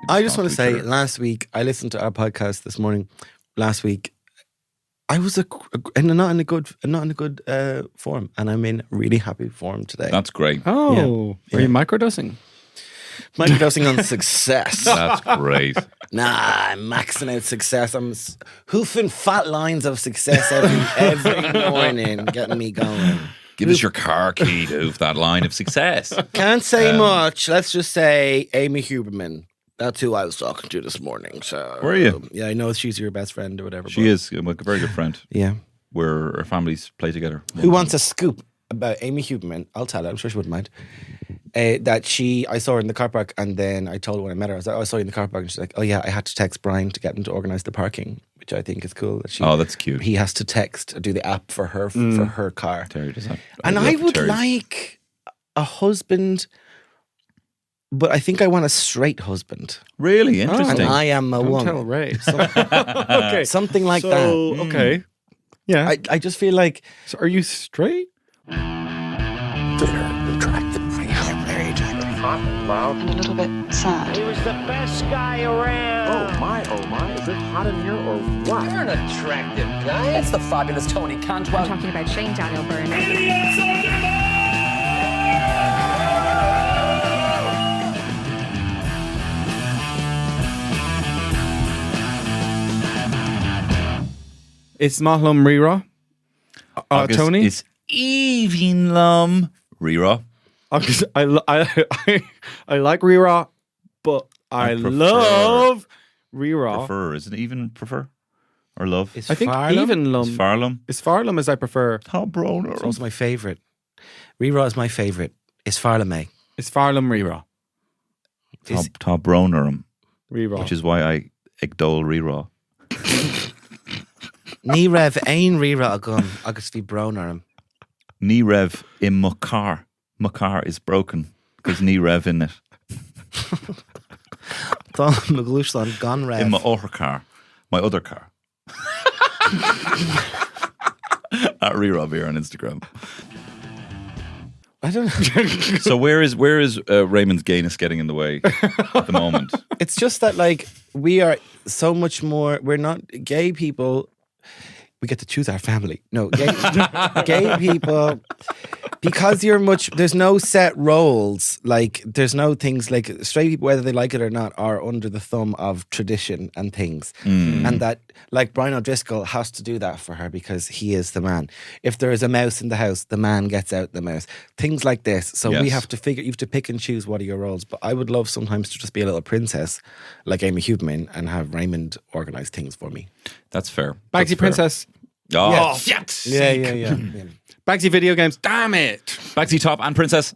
I just want to say, last week, I listened to our podcast this morning. Last week, I was not in a good form, and I'm in really happy form today. That's great. Oh, are you microdosing? Microdosing on success. That's great. Nah, I'm maxing out success. I'm hoofing fat lines of success every morning, getting me going. Give us your car key to hoof that line of success. Can't say much. Let's just say Amy Huberman. That's who I was talking to this morning. So, were you? Yeah, I know she's your best friend or whatever. She is a very good friend. Yeah. Where our families play together. Who wants a scoop about Amy Huberman? I'll tell her. I'm sure she wouldn't mind. I saw her in the car park, and then I told her when I met her, I was like, I saw you in the car park, and she's like, oh yeah, I had to text Brian to get him to organise the parking, which I think is cool. That's cute. He has to do the app for her car. Terry does that. And I would like a husband, but I think I want a straight husband. Really interesting. And I am a woman. Tell Ray. Okay. Something like that. Okay. Yeah. I just feel like... So are you straight? Very attractive. Very attractive. Hot and loud. And a little bit sad. He was the best guy around. Oh my, is it hot in here or what? You're an attractive guy. It's the fabulous Tony Cantwell. I'm talking about Shane Daniel Byrne. It's Mahlum Rira. Tony? It's Evening Lum. Rira. I like Rira, but I love Rira. Prefer, isn't it? Even prefer? Or love? Is I think Farlum? even Lum. It's Farlum. It's Farlum as I prefer. Tom Broner. It's also my favourite. Rira is my favourite. It's Farlame. It's Farlum Rira. Tom Broner. Rira. Which is why I extol Rira. Ní raibh ein Rira agam agus bhí brón Ní rev in my car. My car is broken because ní rev in it. Tá na glúisteán gan raibh. In my other car. My other car. At Rira here on Instagram. I don't know. So where is Raymond's gayness getting in the way at the moment? It's just that like we are so much more. We're not gay people. We get to choose our family. No, gay people, because there's no set roles. Like, there's no things like straight people, whether they like it or not, are under the thumb of tradition and things. And that, like, Brian O'Driscoll has to do that for her because he is the man. If there is a mouse in the house, the man gets out the mouse. Things like this. So Yes. you have to pick and choose what are your roles. But I would love sometimes to just be a little princess like Amy Huberman and have Raymond organise things for me. That's fair. Bagsy That's fair. Princess. Oh, Yes. Yeah. Bagsy video games. Damn it. Bagsy Top and Princess.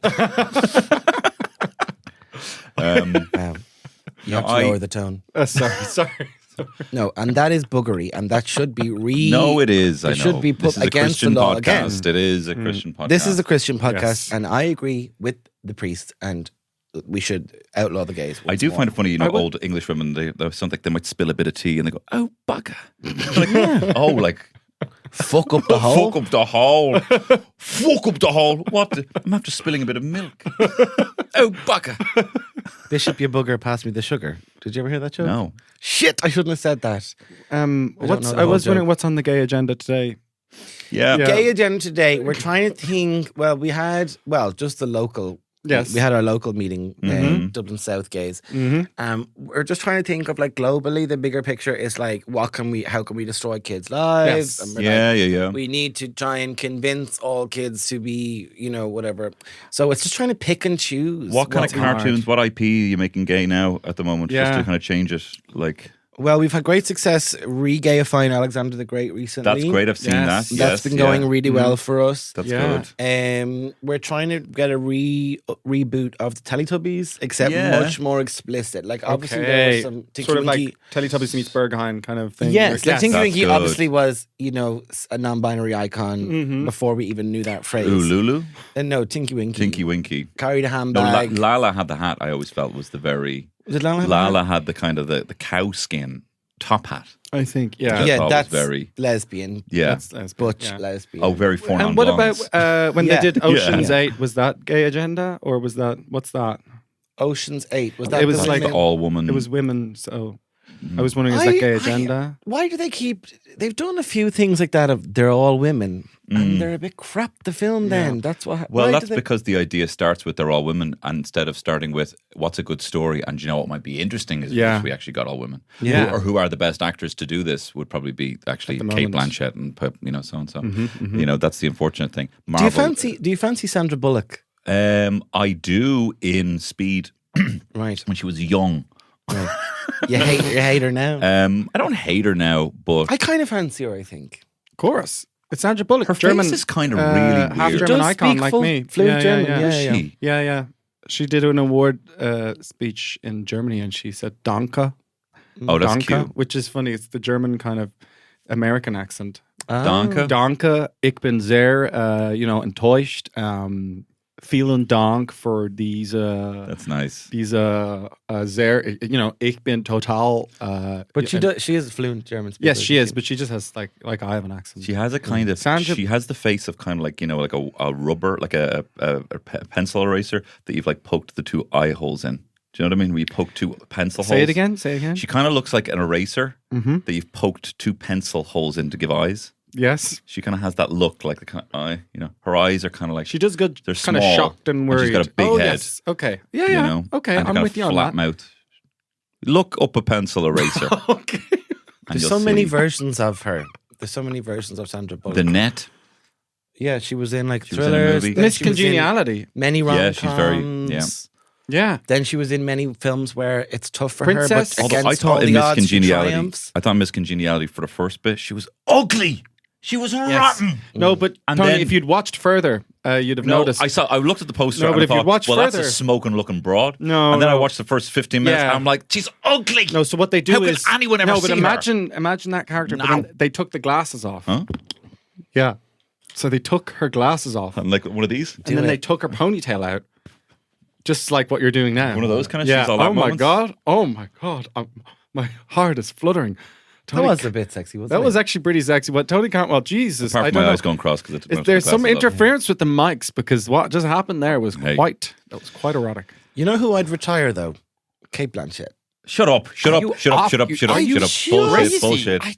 You have to lower the tone. Sorry. No, and that is buggery, and that should be No, it is. I know. It should be put this is against a Christian the law podcast. again. It is a Christian podcast. This is a Christian podcast, Yes. and I agree with the priest, and we should outlaw the gays. I do find it funny, old English women, they something they might spill a bit of tea and they go, oh, bugger. Like, fuck up the hole. fuck up the hole. Fuck up the hole. What? I'm after spilling a bit of milk. Oh, bugger. Bishop, you bugger, pass me the sugar. Did you ever hear that joke? No. Shit, I shouldn't have said that. I know the was whole wondering joke. what's on the gay agenda today. Yeah. Gay agenda today. We're trying to think. Well, we had just the local. Yes. We had our local meeting, Dublin South Gays. We're just trying to think of like globally, the bigger picture is like, how can we destroy kids' lives? Yes. And we're Yeah. We need to try and convince all kids to be, whatever. So it's just trying to pick and choose. What kind of cartoons, what IP are you making gay now at the moment? Just Yeah. to kind of change it. Like, Well, we've had great success re-gayifying Alexander the Great recently. that's great. I've seen Yes. that. That's been going really well for us. That's Yeah. good. We're trying to get a reboot of the Teletubbies, except much more explicit. Like obviously there was some Tinky sort of Winky. like Teletubbies meets Berghain kind of thing. Yes, like Tinky That's Winky good. obviously was, a non-binary icon before we even knew that phrase. Ooh, Lulu? No, Tinky Winky. Tinky Winky. Carried a No, handbag. Lala had the hat, I always felt was the very... Did Lala have a hat? Lala had the kind of the cow skin top hat. I think, I thought Yeah, was that's very... lesbian. Yeah. That's Butch yeah. lesbian. Oh, very four And what about when Yeah. they did Ocean's Yeah. 8? Was that gay agenda or was that, what's that? Ocean's 8. Was that It was the like women? all woman. It was women, so I was wondering, is that gay agenda? Why do they keep? They've done a few things like that. Of they're all women, and they're a bit crap. The film, then that's what. Well, why that's do they- because the idea starts with they're all women, and instead of starting with what's a good story, and you know what might be interesting is Yeah. if we actually got all women. Yeah. Who are the best actors to do this would probably be actually At the Kate moment. Blanchett and so and so. You know, that's the unfortunate thing. do Marvel, you fancy Sandra Bullock? I do in Speed Right. when she was young. You hate her now. I don't hate her now, but I kind of fancy her. I think. Of course. It's Sandra Bullock. her German, face is kind of really half weird. German does icon speak like full me. fluent German, yeah. She? Yeah. She did an award speech in Germany, and she said "Danke." Oh, that's Danke, cute. which is funny. It's the German kind of American accent. Danke. Danke, ich bin sehr, enttäuscht. Vielen Dank for these. That's nice. These sehr, ich bin total. But she is fluent German speaker. Yes, she is, but she just has like I have an accent. She has a kind of. Sandra- She has the face of kind of like like a rubber, like a pencil eraser that you've like poked the two eye holes in. Do you know what I mean? We poke two pencil holes. Say it again. She kind of looks like an eraser Mm-hmm. that you've poked two pencil holes in to give eyes. Yes, She kind of has that look, like the kind of eye. You know, her eyes are kind of like she does good. They're Kind of small, shocked and and worried. she's got a big oh, head. Yes. Okay. Yeah. you Yeah. know. Okay. and I'm kind with of you on flat that. mouth. Look up a pencil eraser. Okay. and There's you'll so many see versions of her. There's so many versions of Sandra Bullock. The Net. Yeah, she was in like She was in a thrillers. movie. then Miss she was in Congeniality. Many rom-coms. Yeah, she's very- yeah. Yeah. Then she was in many films where it's tough for Princess. her, but Although against I all thought in the Miss odds, she Congeniality, triumphs. I thought Miss Congeniality for the first bit, she was ugly. She was rotten. No, but And Tony, then- if you'd watched further, you'd have No, noticed. I looked at the poster No, and but I if you'd thought, watched well, that's further- a smoking looking broad. No, and then I no. watched the first 15 minutes Yeah. and I'm like, she's ugly. No, so what they do How is could anyone ever no, but see her? imagine that character. But No. then they took the glasses off. Huh? Yeah, so they took her glasses off, I'm like one of these. and then they took her ponytail out, just like what you're doing now. One of those kind of yeah. she's all that Oh my moments. god! Oh my god! My heart is fluttering. That Tony, was a bit sexy, wasn't it? that was actually pretty sexy. But Tony Cantwell, Jesus, Apart I from don't my know. eyes going cross because Is there some interference with the mics? Because what just happened there was Hey. quite erotic. You know who I'd retire though? Kate Blanchett. Shut up! Shut Are up! you Shut up! off- Shut up! you- Shut are up! you Shut up! crazy?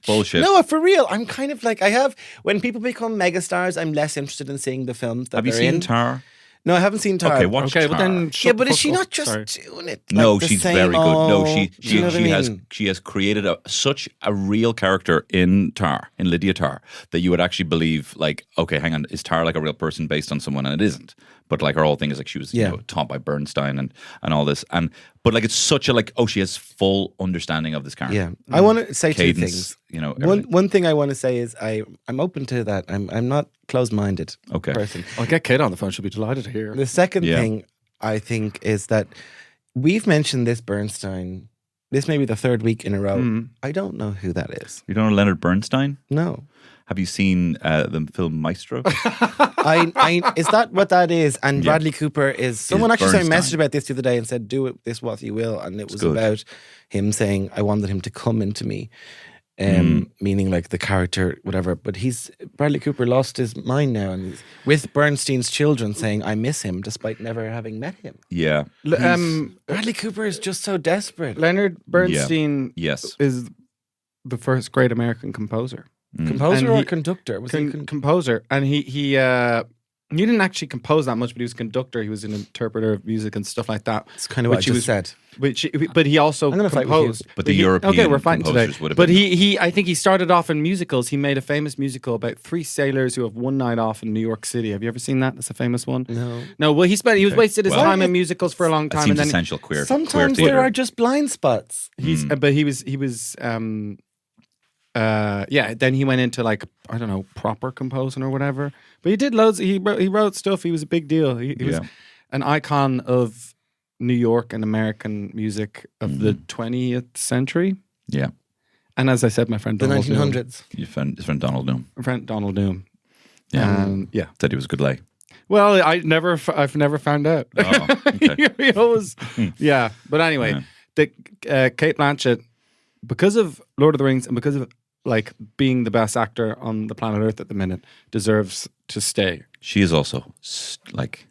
Bullshit! No, for real. I'm kind of like I have. When people become megastars, I'm less interested in seeing the films that Have you they're seen in. Tar? No, I haven't seen Tar. Okay, watch Okay, Tar. but then Yeah, but is she fuck not up. just Sorry. doing it? No, like the she's same very good. No, old- she do you know what I has mean? she has created such a real character in Tar, in Lydia Tar, that you would actually believe, like, okay, hang on, is Tar like a real person based on someone? And it isn't. But like her whole thing is like she was Yeah. taught by Bernstein and all this, but like it's such a like she has full understanding of this character. Yeah, I want to say two Cadence, things. everything. One thing I want to say is I'm open to that. I'm not closed-minded Okay. person. I'll get Kate on the phone. She'll be delighted to hear. The second Yeah. thing I think is that we've mentioned this Bernstein. This may be the third week in a row. I don't know who that is. You don't know Leonard Bernstein? No. Have you seen the film Maestro? Is that what that is? And Yeah. Bradley Cooper is. Someone actually sent me a Bernstein. message about this the other day and said, "Do it this what you will," and it was good. about him saying, "I wanted him to come into me," meaning like the character, whatever. But Bradley Cooper lost his mind now, and he's with Bernstein's children saying, "I miss him," despite never having met him. Yeah. Bradley Cooper is just so desperate. Leonard Bernstein Yes. is the first great American composer. Composer And or he- conductor? Was he Composer, and he didn't actually compose that much, but he was a conductor. He was an interpreter of music and stuff like that. It's kind of what I which he just was- said. But he also I'm gonna fight with you. composed. But the he- European okay, we're fighting today. composers would have But been- he I think he started off in musicals. He made a famous musical about three sailors who have one night off in New York City. Have you ever seen that? That's a famous one. No. Well, he was wasted his Well, time in musicals for a long That time, seems and then essential queer Sometimes theater. there are just blind spots. but he was then he went into like, I don't know, proper composing or whatever. But he did loads. He wrote stuff. He was a big deal. He was Yeah. an icon of New York and American music of the 20th century. Yeah. And as I said, my friend The Donald 1900s. His friend Donald Doom. Doom, my friend Donald Doom. Yeah. Said he was a good lay. Well, I've never found out. Oh, okay. He always, yeah. But anyway, Yeah. the Kate Blanchett, because of Lord of the Rings and because of like being the best actor on the planet Earth at the minute, deserves to stay. She is also like,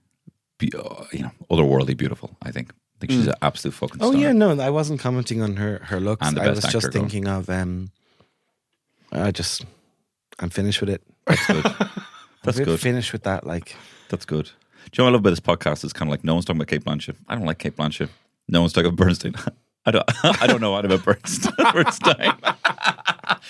otherworldly beautiful, I think. think she's an absolute fucking star. Oh yeah, no, I wasn't commenting on her looks. And the I best was actor just going. thinking of I'm finished with it. That's good. That's I'm good. finished with that. Like, That's good. Do you know what I love about this podcast? It's kind of like no one's talking about Kate Blanchett. I don't like Kate Blanchett. No one's talking about Bernstein. I don't know what about Bernstein.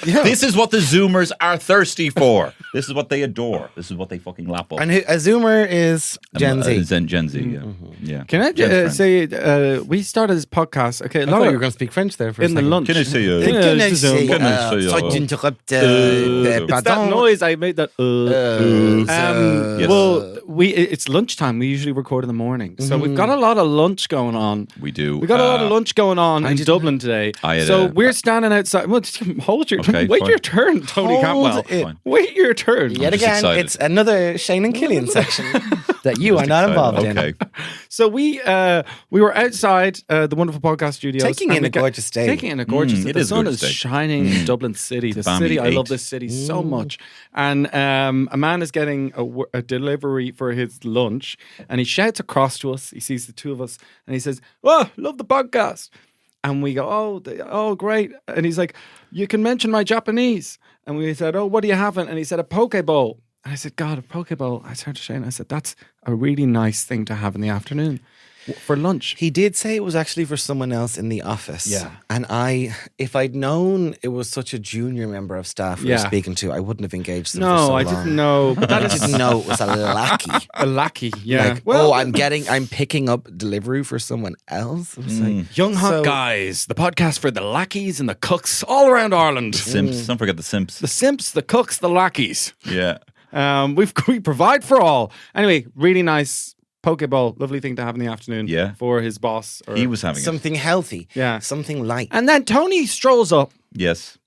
This is what the Zoomers are thirsty for. This is what they adore. This is what they fucking lap up. and a Zoomer is Gen Z. Gen Z, yeah. Yeah. Can I Jen's friend. say we started this podcast? Okay, a I lot thought of you were going to speak French there for a in the second. lunch. Can I say Can I say, Can I say, sorry to interrupt, It's that pardon. noise I made. That. Yes. Well, it's lunchtime. We usually record in the morning, so we've got a lot of lunch going on. We do. We got a lot of lunch going on in Dublin today. I had So a- we're standing outside. Well, hold your Okay, wait fine. your turn, Tony Hold Cantwell. it. Fine. Wait your turn. Yet just again, excited. it's another Shane and Killian section that you are not involved in. Okay. So we were outside the wonderful podcast studios, Taking and in we a got- gorgeous day. Taking in a gorgeous. It the is a sun gorgeous is day. shining in Dublin City. The balmy city, I love 8. this city so much. And a man is getting a delivery for his lunch, and he shouts across to us. He sees the two of us, and he says, "Oh, love the podcast." And we go, oh, great. And he's like, "You can mention my Japanese." And we said, "Oh, what do you have?" And he said, "A poke bowl." And I said, "God, a poke bowl." I turned to Shane. I said, "That's a really nice thing to have in the afternoon for lunch." He did say it was actually for someone else in the office. Yeah. And if I'd known it was such a junior member of staff we were Yeah. speaking to, I wouldn't have engaged them for No, so I long. didn't know. But that I is didn't know it was a lackey. a lackey. Yeah. Like, I'm picking up delivery for someone else. I was like, Young hot So- guys, the podcast for the lackeys and the cooks all around Ireland. Simps. Don't forget the Simps. The simps, the cooks, the lackeys. Yeah. We provide for all. Anyway, really nice pokeball, lovely thing to have in the afternoon. Yeah. For his boss. He was having it. something healthy. Yeah. Something light. And then Tony strolls up. Yes.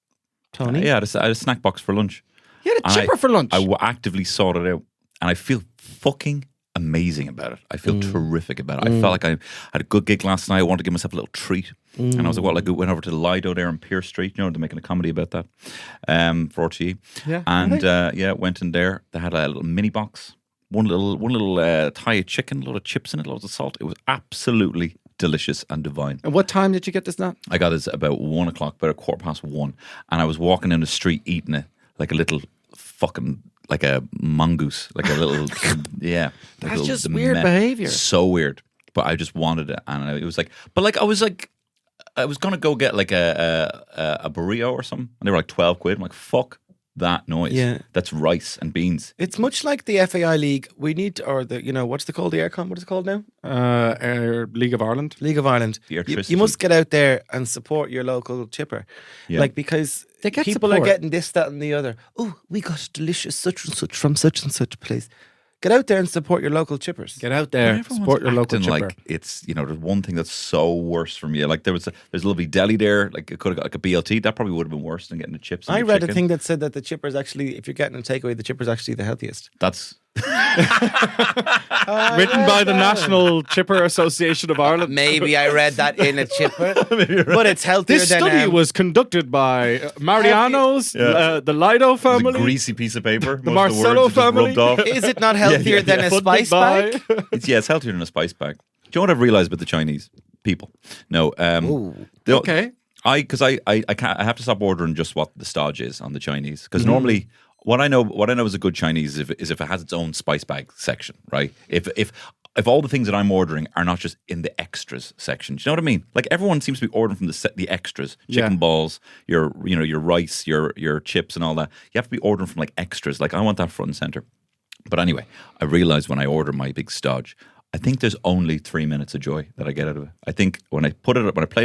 Tony? Yeah, I had a snack box for lunch. He had a And chipper for lunch. I actively sought it out, and I feel fucking amazing about it. I feel terrific about it. I felt like I had a good gig last night. I wanted to give myself a little treat, and I was like, "Well, I went over to the Lido there on Pierce Street. You know, they're making a comedy about that for RTE. Yeah, and went in there. They had a little mini box, one little Thai chicken, a lot of chips in it, loads of salt. It was absolutely delicious and divine. And what time did you get this nut? I got it about 1 o'clock, about 1:15, and I was walking down the street eating it like a little fucking, like a mongoose, like a little, yeah. Like That's a just little weird behavior. So weird. But I just wanted it, and it was like, I was gonna go get like a burrito or something, and they were like 12 quid. I'm like, fuck that noise. Yeah. That's rice and beans. It's much like the FAI League. We need, or the, what's it called? The Aircon? What is it called now? League of Ireland. League of Ireland. The You electricity. must get out there and support your local chipper. Yeah. Like, because They get people are support. getting this, that, and the other. Oh, we got delicious such and such from such and such place. Get out there and support your local chippers. Get out there, Everyone's support your local acting chipper. like it's, there's one thing that's so worse for me. Like there's a lovely deli there. Like it could have got like a BLT. That probably would have been worse than getting the chips. And I the read a chicken. thing that said that the chipper's actually, if you're getting a takeaway, the chipper's actually the healthiest. That's Written by the National Chipper Association of Ireland. Maybe I read that in a chipper, but it's healthier This than study was conducted by Mariano's, the Lido it's a family. greasy piece of paper. The Most of Marcello words are just family. rubbed off. Is it not healthier than a Funded spice by- bag? It's healthier than a spice bag. Do you know what I've realized about the Chinese people? No. Okay. I have to stop ordering just what the stodge is on the Chinese, because normally what I know is a good Chinese is if it has its own spice bag section, right? If all the things that I'm ordering are not just in the extras section, do you know what I mean? Like everyone seems to be ordering from the extras, chicken Yeah. balls, your rice, your chips, and all that. You have to be ordering from like extras. Like I want that front and center. But anyway, I realized when I order my big stodge, I think there's only 3 minutes of joy that I get out of it. I think when I played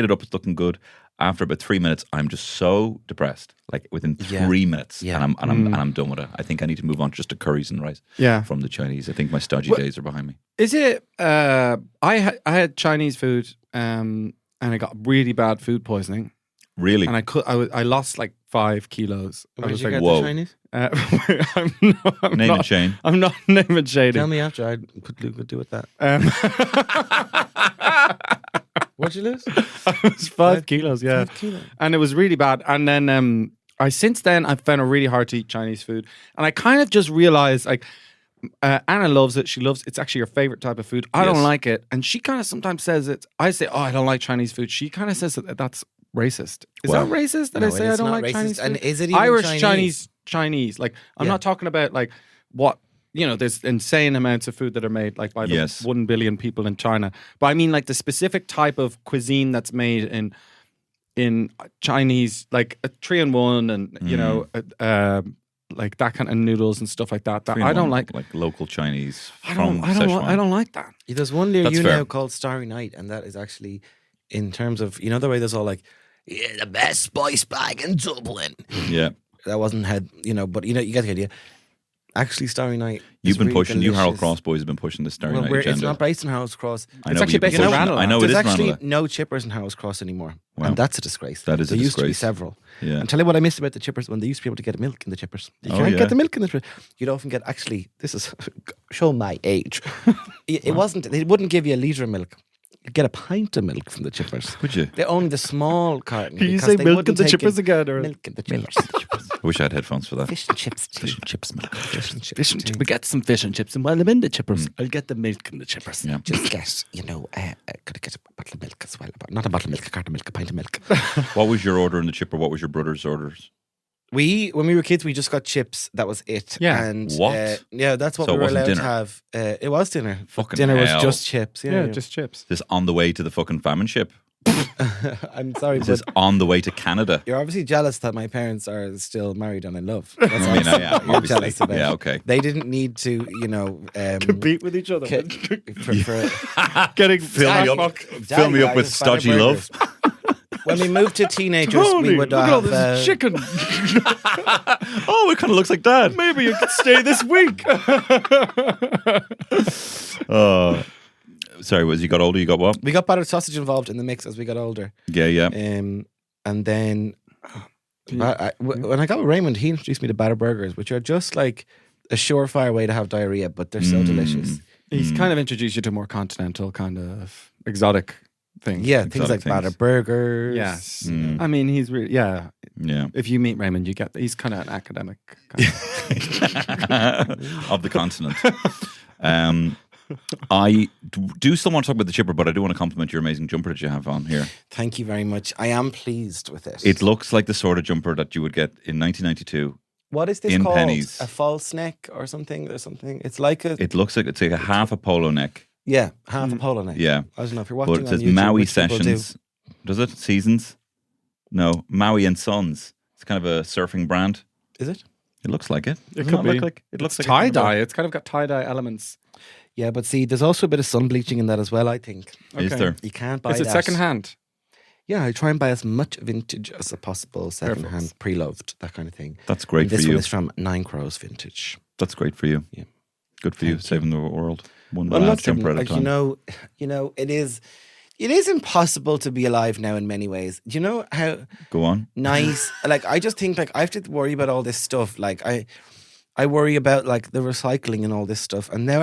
it up, it's looking good. After about 3 minutes, I'm just so depressed. Like within 3 minutes, Yeah. and I'm done with it. I think I need to move on just to curries and rice. Yeah. From the Chinese. I think my stodgy days are behind me. Is it? I had Chinese food, and I got really bad food poisoning, Really? and I lost like 5 kilos. I Where did was you like, get whoa. the Chinese? I'm Name not, and shame. I'm not naming shading. Tell me after. I could do with that. What'd you lose? It was 5 kilos, yeah. 5 kilos. And it was really bad. And then since then I've found it really hard to eat Chinese food. And I kind of just realized, like, Anna loves it. She loves it's actually her favorite type of food. I Yes. don't like it, and she kind of sometimes says it. I say, "Oh, I don't like Chinese food." She kind of says that that's racist. Is Wow. that racist that No, I say it I is don't not like racist. Chinese food? And is it even Irish Chinese? Chinese? Like I'm Yeah. not talking about like what. There's insane amounts of food that are made like by the Yes. 1 billion people in China. But I mean like the specific type of cuisine that's made in Chinese, like a 3-in-1 and like that kind of noodles and stuff like that. That I don't like. like local Chinese. I from don't Szechuan. like that. There's one near That's you fair. now called Starry Night, and that is actually in terms of the way there's all like the best spice bag in Dublin. Yeah. That wasn't how but you get the idea. Actually, Starry Night. You've is been really pushing. You Harold delicious. Cross boys have been pushing the Starry Well, Night it's agenda. not based in Harold's Cross. I It's know, actually but based you've in been pushing it. Ranelagh. I know it There's is actually Ranelagh. no chippers in Harold's Cross anymore, Wow. and that's a disgrace. That is a there used to be disgrace. several. Yeah. And tell you what I missed about the chippers when they used to be able to get milk in the chippers. You Oh, can't yeah. get the milk in the chippers. You'd often get this is show my age. It wasn't. They wouldn't give you a litre of milk. You'd get a pint of milk from the chippers. Would you? They only the small carton. Can you because say they milk in wouldn't the take chippers in again? Or milk in the chippers. I wish I had headphones for that. Fish and chips. Fish and chips, milk. Fish and chips. fish and chips. We get some fish and chips, and while I'm in the chippers, I'll get the milk in the chippers. Yeah. Just get could I get a bottle of milk as well? Not a bottle of milk, a carton of milk, a pint of milk. What was your order in the chipper? What was your brother's orders? When we were kids, we just got chips. That was it. Yeah. And What? yeah, that's what So it we were wasn't allowed dinner? to have. It was dinner. Fucking dinner hell. was just chips. Yeah, Yeah, just chips. This on the way to the fucking famine ship. I'm sorry, This but is on the way to Canada. you're obviously jealous that my parents are still married and in love. That's I mean, all yeah, you're obviously. jealous about. Yeah, okay. They didn't need to, Compete with each other. for Getting Fill me up with stodgy love. When we moved to teenagers, Tony, we would look at all have this chicken. Oh, it kind of looks like Dad. Maybe you could stay this week. Sorry, as you got older, you got what? we got battered sausage involved in the mix as we got older. Yeah, yeah. And then when I got with Raymond, he introduced me to batter burgers, which are just like a surefire way to have diarrhea, but they're so delicious. He's kind of introduced you to more continental, kind of exotic things. Yeah, things Exotic like things. batter burgers. Yes. Mm. I mean, he's really, yeah. Yeah. If you meet Raymond, you get, he's kind of an academic. Kind Of the continent. I do still want to talk about the chipper, but I do want to compliment your amazing jumper that you have on here. Thank you very much. I am pleased with it. It looks like the sort of jumper that you would get in 1992. What is this in called? pennies. A false neck or something? Or something? It's like a It looks like it's like a half a polo neck. half a polo neck. Yeah. I don't know if you're watching But it says on YouTube, Maui which people do. Sessions. Does it? Seasons? No. Maui and Sons. It's kind of a surfing brand. Is it? It looks like it. It Doesn't could it be. look like it looks like tie dye. It's kind of got tie dye elements. Yeah, but see, there's also a bit of sun bleaching in that as well. I think Is Okay. there? you can't buy Is it that. second hand? Yeah, I try and buy as much vintage as possible, second hand, pre-loved, that kind of thing. That's great And for this you. one is from 9 Crows vintage. That's great for you. Yeah. Good for you, Thank you. saving the world. One I'm not last jumper saying, at a like, time. it is impossible to be alive now in many ways. Do you know how Go on. nice? Like, I just think like I have to worry about all this stuff. Like I worry about like the recycling and all this stuff. And now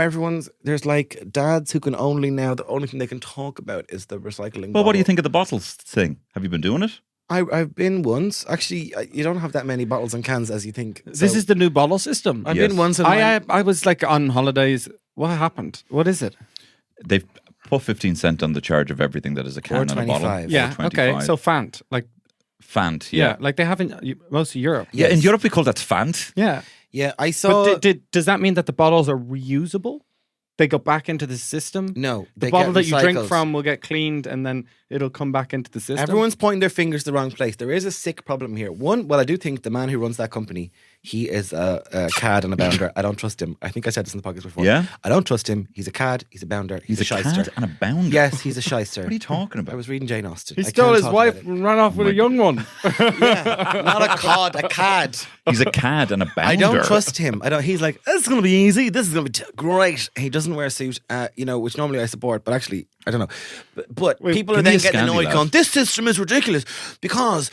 there's like dads who can the only thing they can talk about is the recycling. Well, what do you bottle. think of the bottles thing? Have you been doing it? I've been once. Actually, you don't have that many bottles and cans as you think. This is the new bottle system. I've Yes. been once. And I was like on holidays. What happened? What is it? They've put 15 cent on the charge of everything that is a can and a bottle. $4.25. Yeah. Okay. 4.25. So Fant, like Fant, yeah, yeah. like they have in most of Europe. Yeah, in Yes. Europe we call that Fant. Yeah. Yeah, I saw. But does that mean that the bottles are reusable? They go back into the system? No, The they bottle get that you drink recycled. from will get cleaned and then it'll come back into the system. Everyone's pointing their fingers the wrong place. There is a sick problem here. One, well, I do think the man who runs that company, he is a cad and a bounder. I don't trust him. I think I said this in the podcast before. Yeah? I don't trust him. He's a cad. He's a bounder. He's, He's a shyster. cad and a bounder. Yes, he's a shyster. What are you talking about? I was reading Jane Austen. He I stole can't his talk wife about it. and ran off with a young one. Yeah, not a cod, a cad. He's a cad and a bounder. I don't trust him. I don't. He's like, this is going to be easy. This is going to be great. He doesn't wear a suit, which normally I support, but actually, I don't know. But people are give me then a getting Scandi, annoyed lad. going, this system is ridiculous because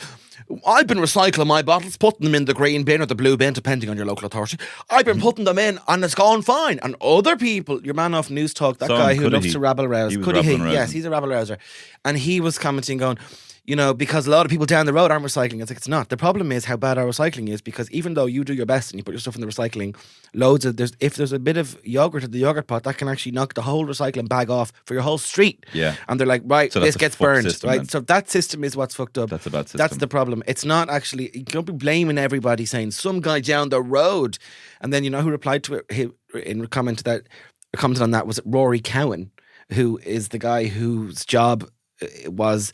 I've been recycling my bottles, putting them in the green bin or the blue bin, depending on your local authority. I've been putting them in and it's gone fine. And other people, your man off News Talk, that Some, guy who could loves he? to rabble rouse. He was Could he? rabble-rousing. Yes, he's a rabble rouser. And he was commenting going, because a lot of people down the road aren't recycling. It's like, it's not. The problem is how bad our recycling is, because even though you do your best and you put your stuff in the recycling, if there's a bit of yogurt in the yogurt pot, that can actually knock the whole recycling bag off for your whole street. Yeah. And they're like, right, So this that's a gets fucked burned, system right? then. So that system is what's fucked up. That's a bad system. That's the problem. It's not actually, you can't be blaming everybody saying some guy down the road. And then, who replied to it in commented on that was Rory Cowan, who is the guy whose job was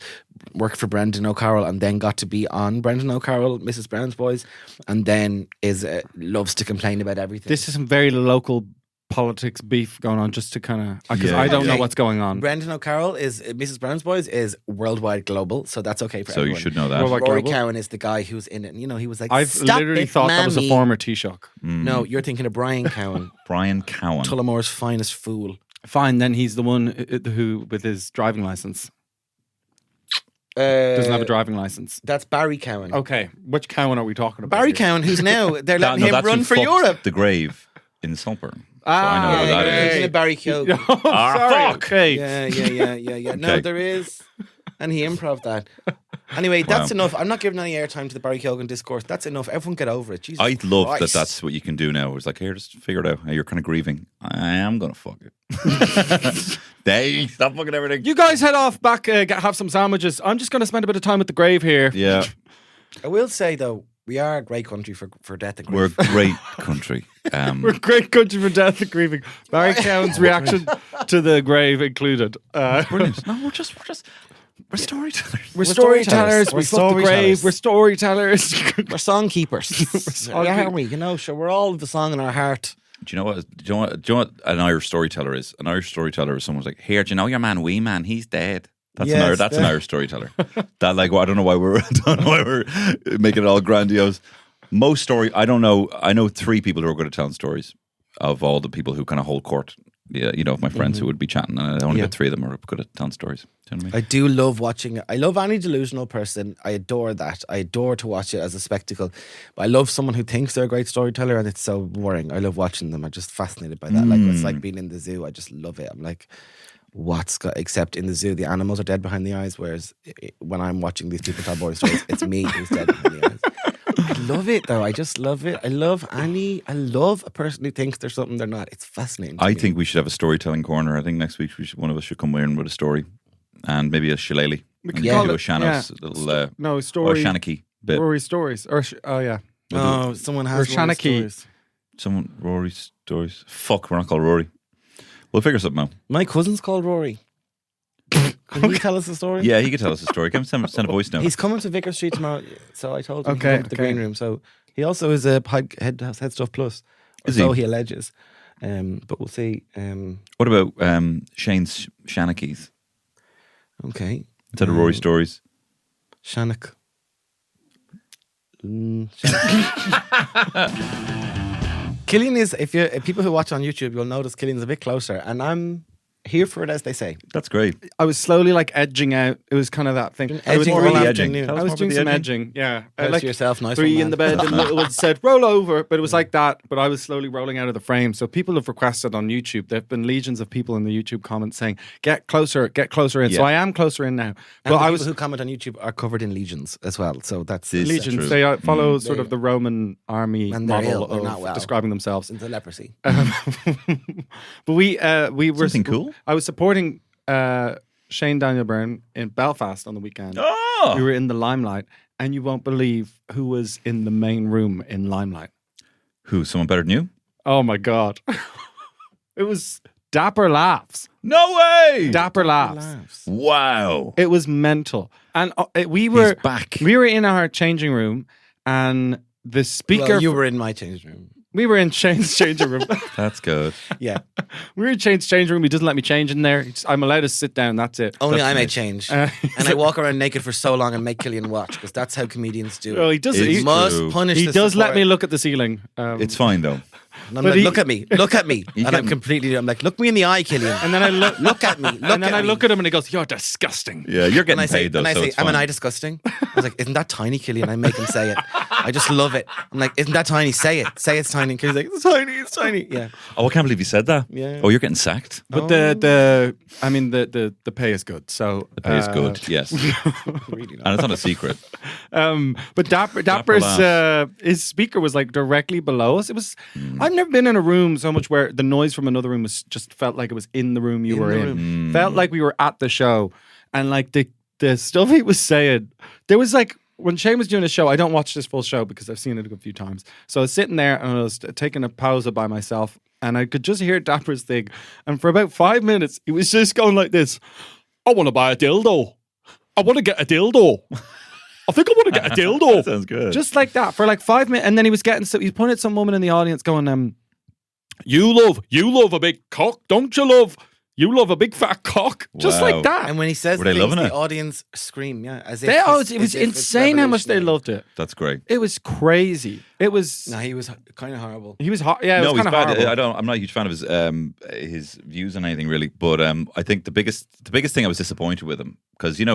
work for Brendan O'Carroll and then got to be on Brendan O'Carroll, Mrs. Brown's Boys, and then loves to complain about everything. This is some very local politics beef going on, just to kind of, because I don't know what's going on. Brendan O'Carroll is Mrs. Brown's Boys is worldwide global, so that's okay for So everyone. you should know that. Worldwide Rory global. Cowan is the guy who's in it. And, he was like, I've "Stop literally it, thought that was a mammy." former Taoiseach. No, you're thinking of Brian Cowan, Brian Cowan. Tullamore's finest fool. Fine, then he's the one who with his driving license doesn't have a driving license. That's Barry Cowan. Okay, which Cowan are we talking about? Barry here? Cowan, who's now they're letting him that's run who for fucked Europe. The grave in Saltburn. So Ah, I know who Yeah, that you're is. thinking of Barry Keoghan. Oh, sorry. fuck. Okay. Yeah. No, Okay. there is. And he improv that. Anyway, that's enough. I'm not giving any airtime to the Barry Keoghan discourse. That's enough. Everyone get over it. Jesus I love Christ. that's what you can do now. It's like, here, just figure it out. You're kind of grieving. I am going to fuck it. They stop fucking everything. You guys head off back, have some sandwiches. I'm just going to spend a bit of time at the grave here. Yeah, I will say, though, we are a great country for death and we're grief. a great country. We're a great country for death and grieving. Barry Cowan's reaction to the grave included. Brilliant. No, we're storytellers. We're storytellers. We're We fuck the grave. storytellers. We're storytellers. We're song keepers. Yeah, aren't we? Sure, we're all the song in our heart. Do you know what an Irish storyteller is? An Irish storyteller is someone's like, here, do you know your man, wee man? He's dead. That's Yes, an Irish storyteller. That I don't know why we're making it all grandiose. I don't know. I know 3 people who are good at telling stories of all the people who kind of hold court. Yeah, of my friends who would be chatting, and I only got 3 of them are good at telling stories. Do you know what I mean? I do love watching it. I love any delusional person. I adore that. I adore to watch it as a spectacle. But I love someone who thinks they're a great storyteller and it's so boring. I love watching them. I'm just fascinated by that. Like, it's like being in the zoo. I just love it. I'm like, except in the zoo, the animals are dead behind the eyes, whereas when I'm watching these people tell boring stories, it's me who's dead behind the eyes. I love it though. I just love it. I love a person who thinks there's something they're not. It's fascinating to I me. think we should have a storytelling corner. I think next week one of us should come in with a story and maybe a shillelagh. We could do call a it- Shannos little No, or story. Shanachie bit. Rory stories. Oh, yeah. Oh, someone has Or Rory Shanachie. stories. Someone Rory stories. Fuck, we're not called Rory. We'll figure something out. My cousin's called Rory. Can you tell us a story? Yeah, he could tell us a story. Come send a voice note. He's coming to Vicar Street tomorrow, so I told him Okay, to come to the okay. green room. So he also is a HeadStuff Plus. Or Is so he? he alleges. But we'll see. What about Shane's Shanachies? Okay. Instead of Rory stories. Shannock. Killian is, if people who watch on YouTube, you'll notice Killian's a bit closer, and I'm here for it, as they say. That's great. I was slowly edging out. It was kind of that thing. I was edging more all afternoon. afternoon. Tell us I was more doing about some the edging. Yeah. House to yourself, nice 3 one, in the man. bed and little one said, roll over. But it was like that. But I was slowly rolling out of the frame. So people have requested on YouTube. There have been legions of people in the YouTube comments saying, get closer in. Yeah. So I am closer in now. And But the I people was who comment on YouTube are covered in legions as well. So that's This- legions. true. They follow sort There of the Roman army And they're model ill, they're not of well. describing themselves. into leprosy. But we were Something cool? I was supporting Shane Daniel Byrne in Belfast on the weekend. Oh! We were in the Limelight, and you won't believe who was in the main room in Limelight. Who? Someone better than you? Oh my God. It was Dapper Laughs. No way! Dapper Laughs. Laughs. Wow. It was mental. And we He's were back. We were in our changing room, and the speaker. Well, you were in my change room. We were in Shane's changing room. That's good. Yeah. We were in Shane's changing room. He doesn't let me change in there. I'm allowed to sit down. That's it. Only That's I may nice. change. And I walk around naked for so long and make Killian watch, because that's how comedians do it. Oh, he does. It's He, true. must punish he the does let support. me look at the ceiling. It's fine though. And I'm But like, he- look at me. You And I'm can- completely, I'm like, look me in the eye, Killian. And then I look. Look at me. and then I look at him, and he goes, "You're disgusting." Yeah, you're getting And I say, paid though. and I so say, it's am fine. I disgusting? I was like, isn't that tiny, Killian? I make him say it. I just love it. I'm like, isn't that tiny? Say it. Say it's tiny. He's like, it's tiny. It's tiny. Yeah. Oh, I can't believe you said that. Yeah. Oh, you're getting sacked. But the pay is good. So The pay is good. Yes. Really not. And it's not a secret. But Dapper's his speaker was like directly below us. It was I've never been in a room so much where the noise from another room was just felt like it was in the room you were in. Felt like we were at the show, and like the stuff he was saying. There was like when Shane was doing a show. I don't watch this full show because I've seen it a few times. So I was sitting there and I was taking a pause by myself, and I could just hear Dapper's thing. And for about 5 minutes, he was just going like this. I want to buy a dildo. I want to get a dildo. I think I want to get a dildo. That sounds good. Just like that for like 5 minutes. And then he was pointing at some woman in the audience going, you love a big cock, don't you love? You love a big fat cock. Just Wow. like that. And when he says Were they things, loving the it? audience scream, yeah. As if It was as if it's insane how much they revolutionary. loved it. That's great. It was crazy. It was. No, he was kind of horrible. He was hot. Yeah, it No, was he's kind of bad. horrible. I'm not a huge fan of his views on anything really. But I think the biggest thing I was disappointed with him because he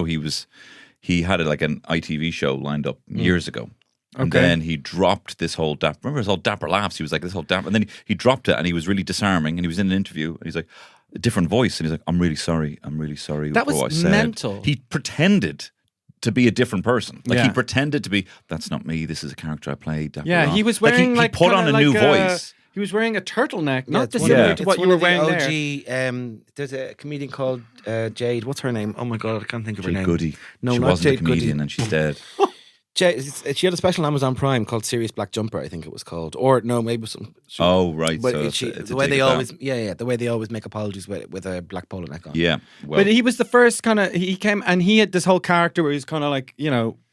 had like an ITV show lined up years ago. And Okay. then he dropped this whole Dapper. Remember his whole Dapper laughs? He was like this whole Dapper. And then he dropped it and he was really disarming. And he was in an interview and he's like, a different voice. And he's like, I'm really sorry. That for what I was said. mental. He pretended to be a different person. Like he Yeah. pretended to be, that's not me. This is a character I played. Dapper Yeah, Ross." he was wearing he put on a new voice. He was wearing a turtleneck, Yeah, not it's dissimilar one of to the- what it's you one were of the wearing there. OG, there's a comedian called Jade. What's her name? Oh my God, I can't think of her Jade name. Goody. No, she not wasn't a Jade Goody. comedian and she's dead. She had a special on Amazon Prime called Serious Black Jumper, I think it was called. Or no, maybe some. Oh, right. But So the way they take it always, back. the way they always make apologies with a black polo neck on. Yeah. Well, But he was the first kind of. He came and he had this whole character where he's kind of like,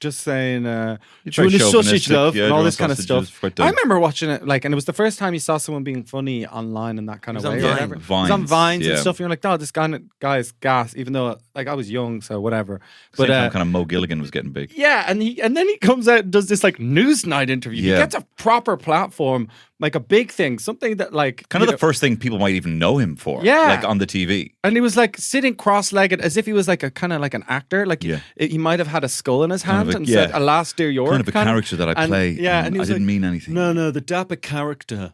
just saying, "Do you very want a sausage, chauvinistic, love?" yeah, and do all you this want kind of sausages? stuff. Quite I dumb. remember watching it and it was the first time you saw someone being funny online in that kind of It was way. on or Vine. whatever. It was on Vines, Vines and yeah. stuff. And you're like, "Oh, this guy is gas," even though like I was young, so whatever. same But time kind of Mo Gilligan was getting big. yeah, and then he comes out and does this like Newsnight interview. Yeah. He gets a proper platform, like a big thing, something that like Kind of you the know- first thing people might even know him for. Yeah. Like on the TV. And he was like sitting cross-legged as if he was like a kind of like an actor. Like Yeah. he might have had a skull in his hand of a- and yeah. said, "Alas, dear York." Kind of a character that I And- play. Yeah, and he I was didn't like, mean anything. No, the dapper character,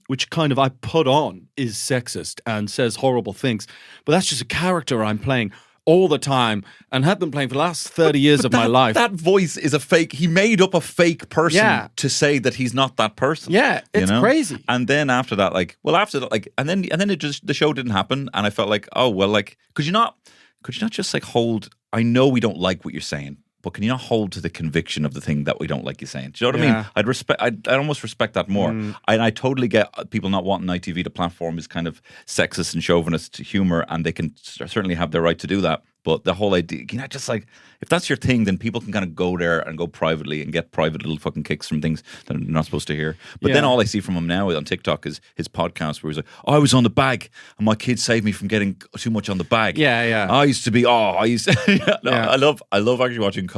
which kind of I put on is sexist and says horrible things. But that's just a character I'm playing all the time and have been playing for the last 30 years of my life. That voice is a fake. He made up a fake person Yeah. to say that he's not that person. Yeah, it's crazy. And then after that, and then it just the show didn't happen, and I felt like, oh well, like could you not just like hold? I know we don't like what you're saying, but can you not hold to the conviction of the thing that we don't like you saying? Do you know what I mean? I'd almost respect that more. I totally get people not wanting ITV to platform is kind of sexist and chauvinist humor, and they can certainly have their right to do that. But the whole idea, you know, just like if that's your thing, then people can kind of go there and go privately and get private little fucking kicks from things that they're not supposed to hear. But then all I see from him now on TikTok is his podcast where he's like, "Oh, I was on the bag and my kids saved me from getting too much on the bag." Yeah. I used to. I love actually watching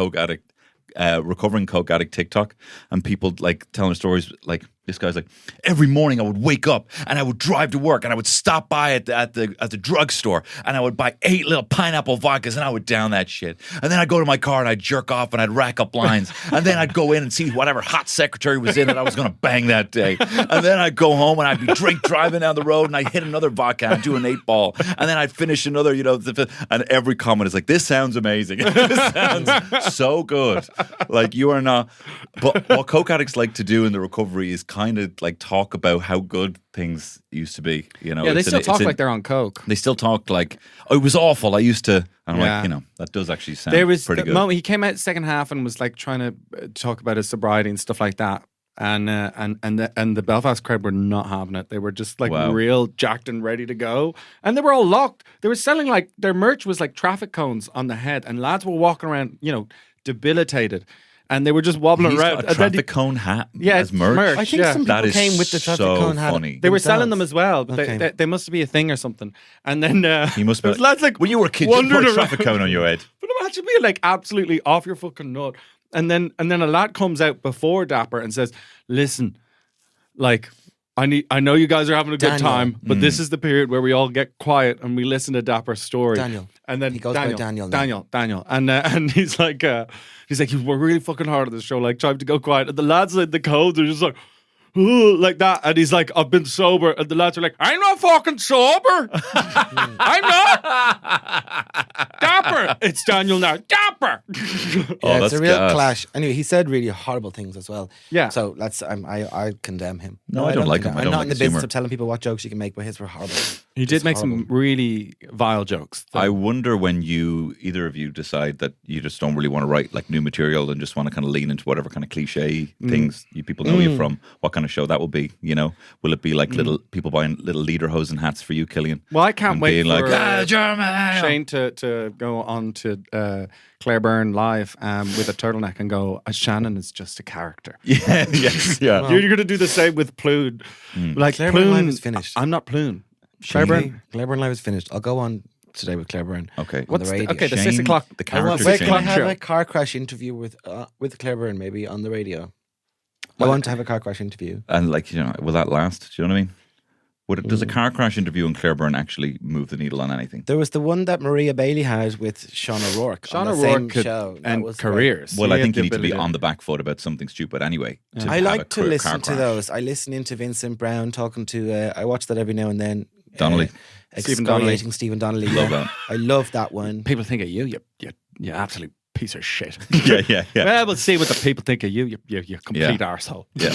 recovering coke addict TikTok and people like telling stories like this guy's like, every morning I would wake up and I would drive to work and I would stop by at the drugstore and I would buy 8 little pineapple vodkas and I would down that shit. And then I'd go to my car and I'd jerk off and I'd rack up lines. And then I'd go in and see whatever hot secretary was in that I was going to bang that day. And then I'd go home and I'd be driving down the road and I'd hit another vodka and do an 8-ball. And then I'd finish another, and every comment is like, this sounds amazing. This sounds so good. Like you are not. But what coke addicts like to do in the recovery is kind of like talk about how good things used to be. You know, Yeah, they It's still an- talk it's an- like they're on coke. They still talk like, oh, it was awful. I used to. And I'm Yeah. like, you know, that does actually sound There was pretty the good. moment he came out second half and was like trying to talk about his sobriety and stuff like that. And the Belfast crowd were not having it. They were just like Wow. real jacked and ready to go. And they were all locked. They were selling like their merch was like traffic cones on the head, and lads were walking around, debilitated, and they were just wobbling He's around. got a And then traffic cone hat Yeah, as merch. merch. I think Yeah. some people That is came with the traffic so cone hat. funny. they were selling them themselves. as well. But Okay. they must be a thing or something. And then He must be there's lads like when you were a kid, you wandering put a around. traffic cone on your head. But imagine being like absolutely off your fucking nut. And then a lad comes out before Dapper and says, "Listen, like I know you guys are having a good Daniel. time, but this is the period where we all get quiet and we listen to Dapper's story. Daniel. And then He goes by Daniel now. Daniel. And he's like, we're really fucking hard at this show, like trying to go quiet. And the lads in the codes are just like, ooh, like that. And he's like, I've been sober. And the lads are like, I'm not fucking sober. I'm not. Dapper. It's Daniel now. Dapper. Yeah, it's that's a real gas. clash. Anyway, he said really horrible things as well. Yeah. So I condemn him. No, I don't like him. condemn I I'm don't not like in the his business humour. of telling people what jokes you can make, but his were horrible. He did It's make horrible. some really vile jokes. I wonder when either of you decide that you just don't really want to write like new material and just want to kind of lean into whatever kind of cliche things you people know you from, what kind of show that will be, you know? Will it be like little people buying little lederhosen hats for you, Killian? Well, I can't And wait being for like, German! Shane to go on to Claire Byrne live with a turtleneck and go, Shannon is just a character. Yeah, yes, yeah. You're going to do the same with Ploon. Like Claire Byrne Live Ploon is finished. I'm not Ploon. Claire Byrne. Claire Byrne Live is finished. I'll go on today with Claire Byrne. Okay. On What's the the, radio. okay, the Shane, 6 o'clock. the I want, character wait, Shane. can I have show. a car crash interview with Claire Byrne maybe on the radio? I want to have a car crash interview. And like, you know, will that last? Do you know what I mean? Does a car crash interview in Claire Byrne actually move the needle on anything? There was the one that Maria Bailey had with Sean O'Rourke. Sean on the same O'Rourke could show. That end was careers. Well, He I had think the you need to be ability on the back foot about something stupid anyway. To I have like a to car listen to crash. those. I listen into Vincent Brown talking to. I watch that every now and then. Donnelly. Stephen Donnelly. Excoriating Stephen Donnelly. Love yeah. that. I love that one. People think of you absolute piece of shit. Yeah. Well, we'll see what the people think of you complete arsehole. Yeah.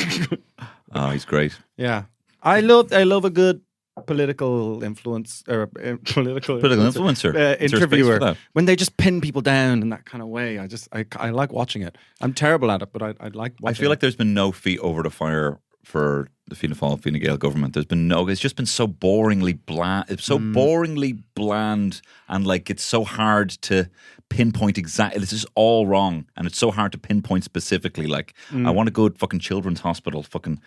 Oh, he's great. Yeah. I love a good political influence or political influencer. Is there space for interviewer that? when they just pin people down in that kind of way. I like watching it. I'm terrible at it, but I like watching I feel it. like there's been no feet over the fire for the Fianna Fáil, Fine Gael government. There's been no. It's just been so boringly bland. It's so boringly bland, and like it's so hard to pinpoint exactly. This is all wrong, and it's so hard to pinpoint specifically. Like I want a good fucking children's hospital, fucking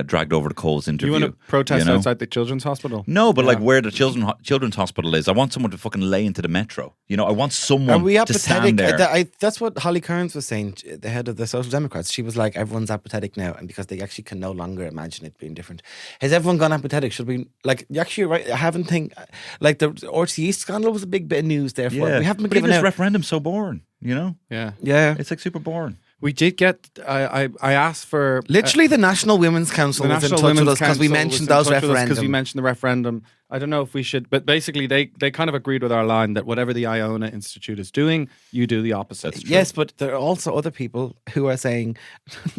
dragged over the coals interview. You want to protest you know? outside the children's hospital? No, but like where the children's hospital is, I want someone to fucking lay into the metro. You know, I want Are someone we to apathetic? stand there. That's what Holly Kearns was saying, the head of the Social Democrats. She was like, everyone's apathetic now, and because they actually can no longer imagine it being different. Has everyone gone apathetic? Should we, like, you're actually right, I haven't think, like the RTE scandal was a big bit of news there. We haven't been but given this out. referendum so boring. You know, Yeah. Yeah. it's like super boring. We did get. I asked for Literally, the National Women's Council the was in National touch with Women's us because we Council mentioned was in those touch with us referendums. because we mentioned the referendum. I don't know if we should, but basically they kind of agreed with our line that whatever the Iona Institute is doing, you do the opposite. That's true. Yes, but there are also other people who are saying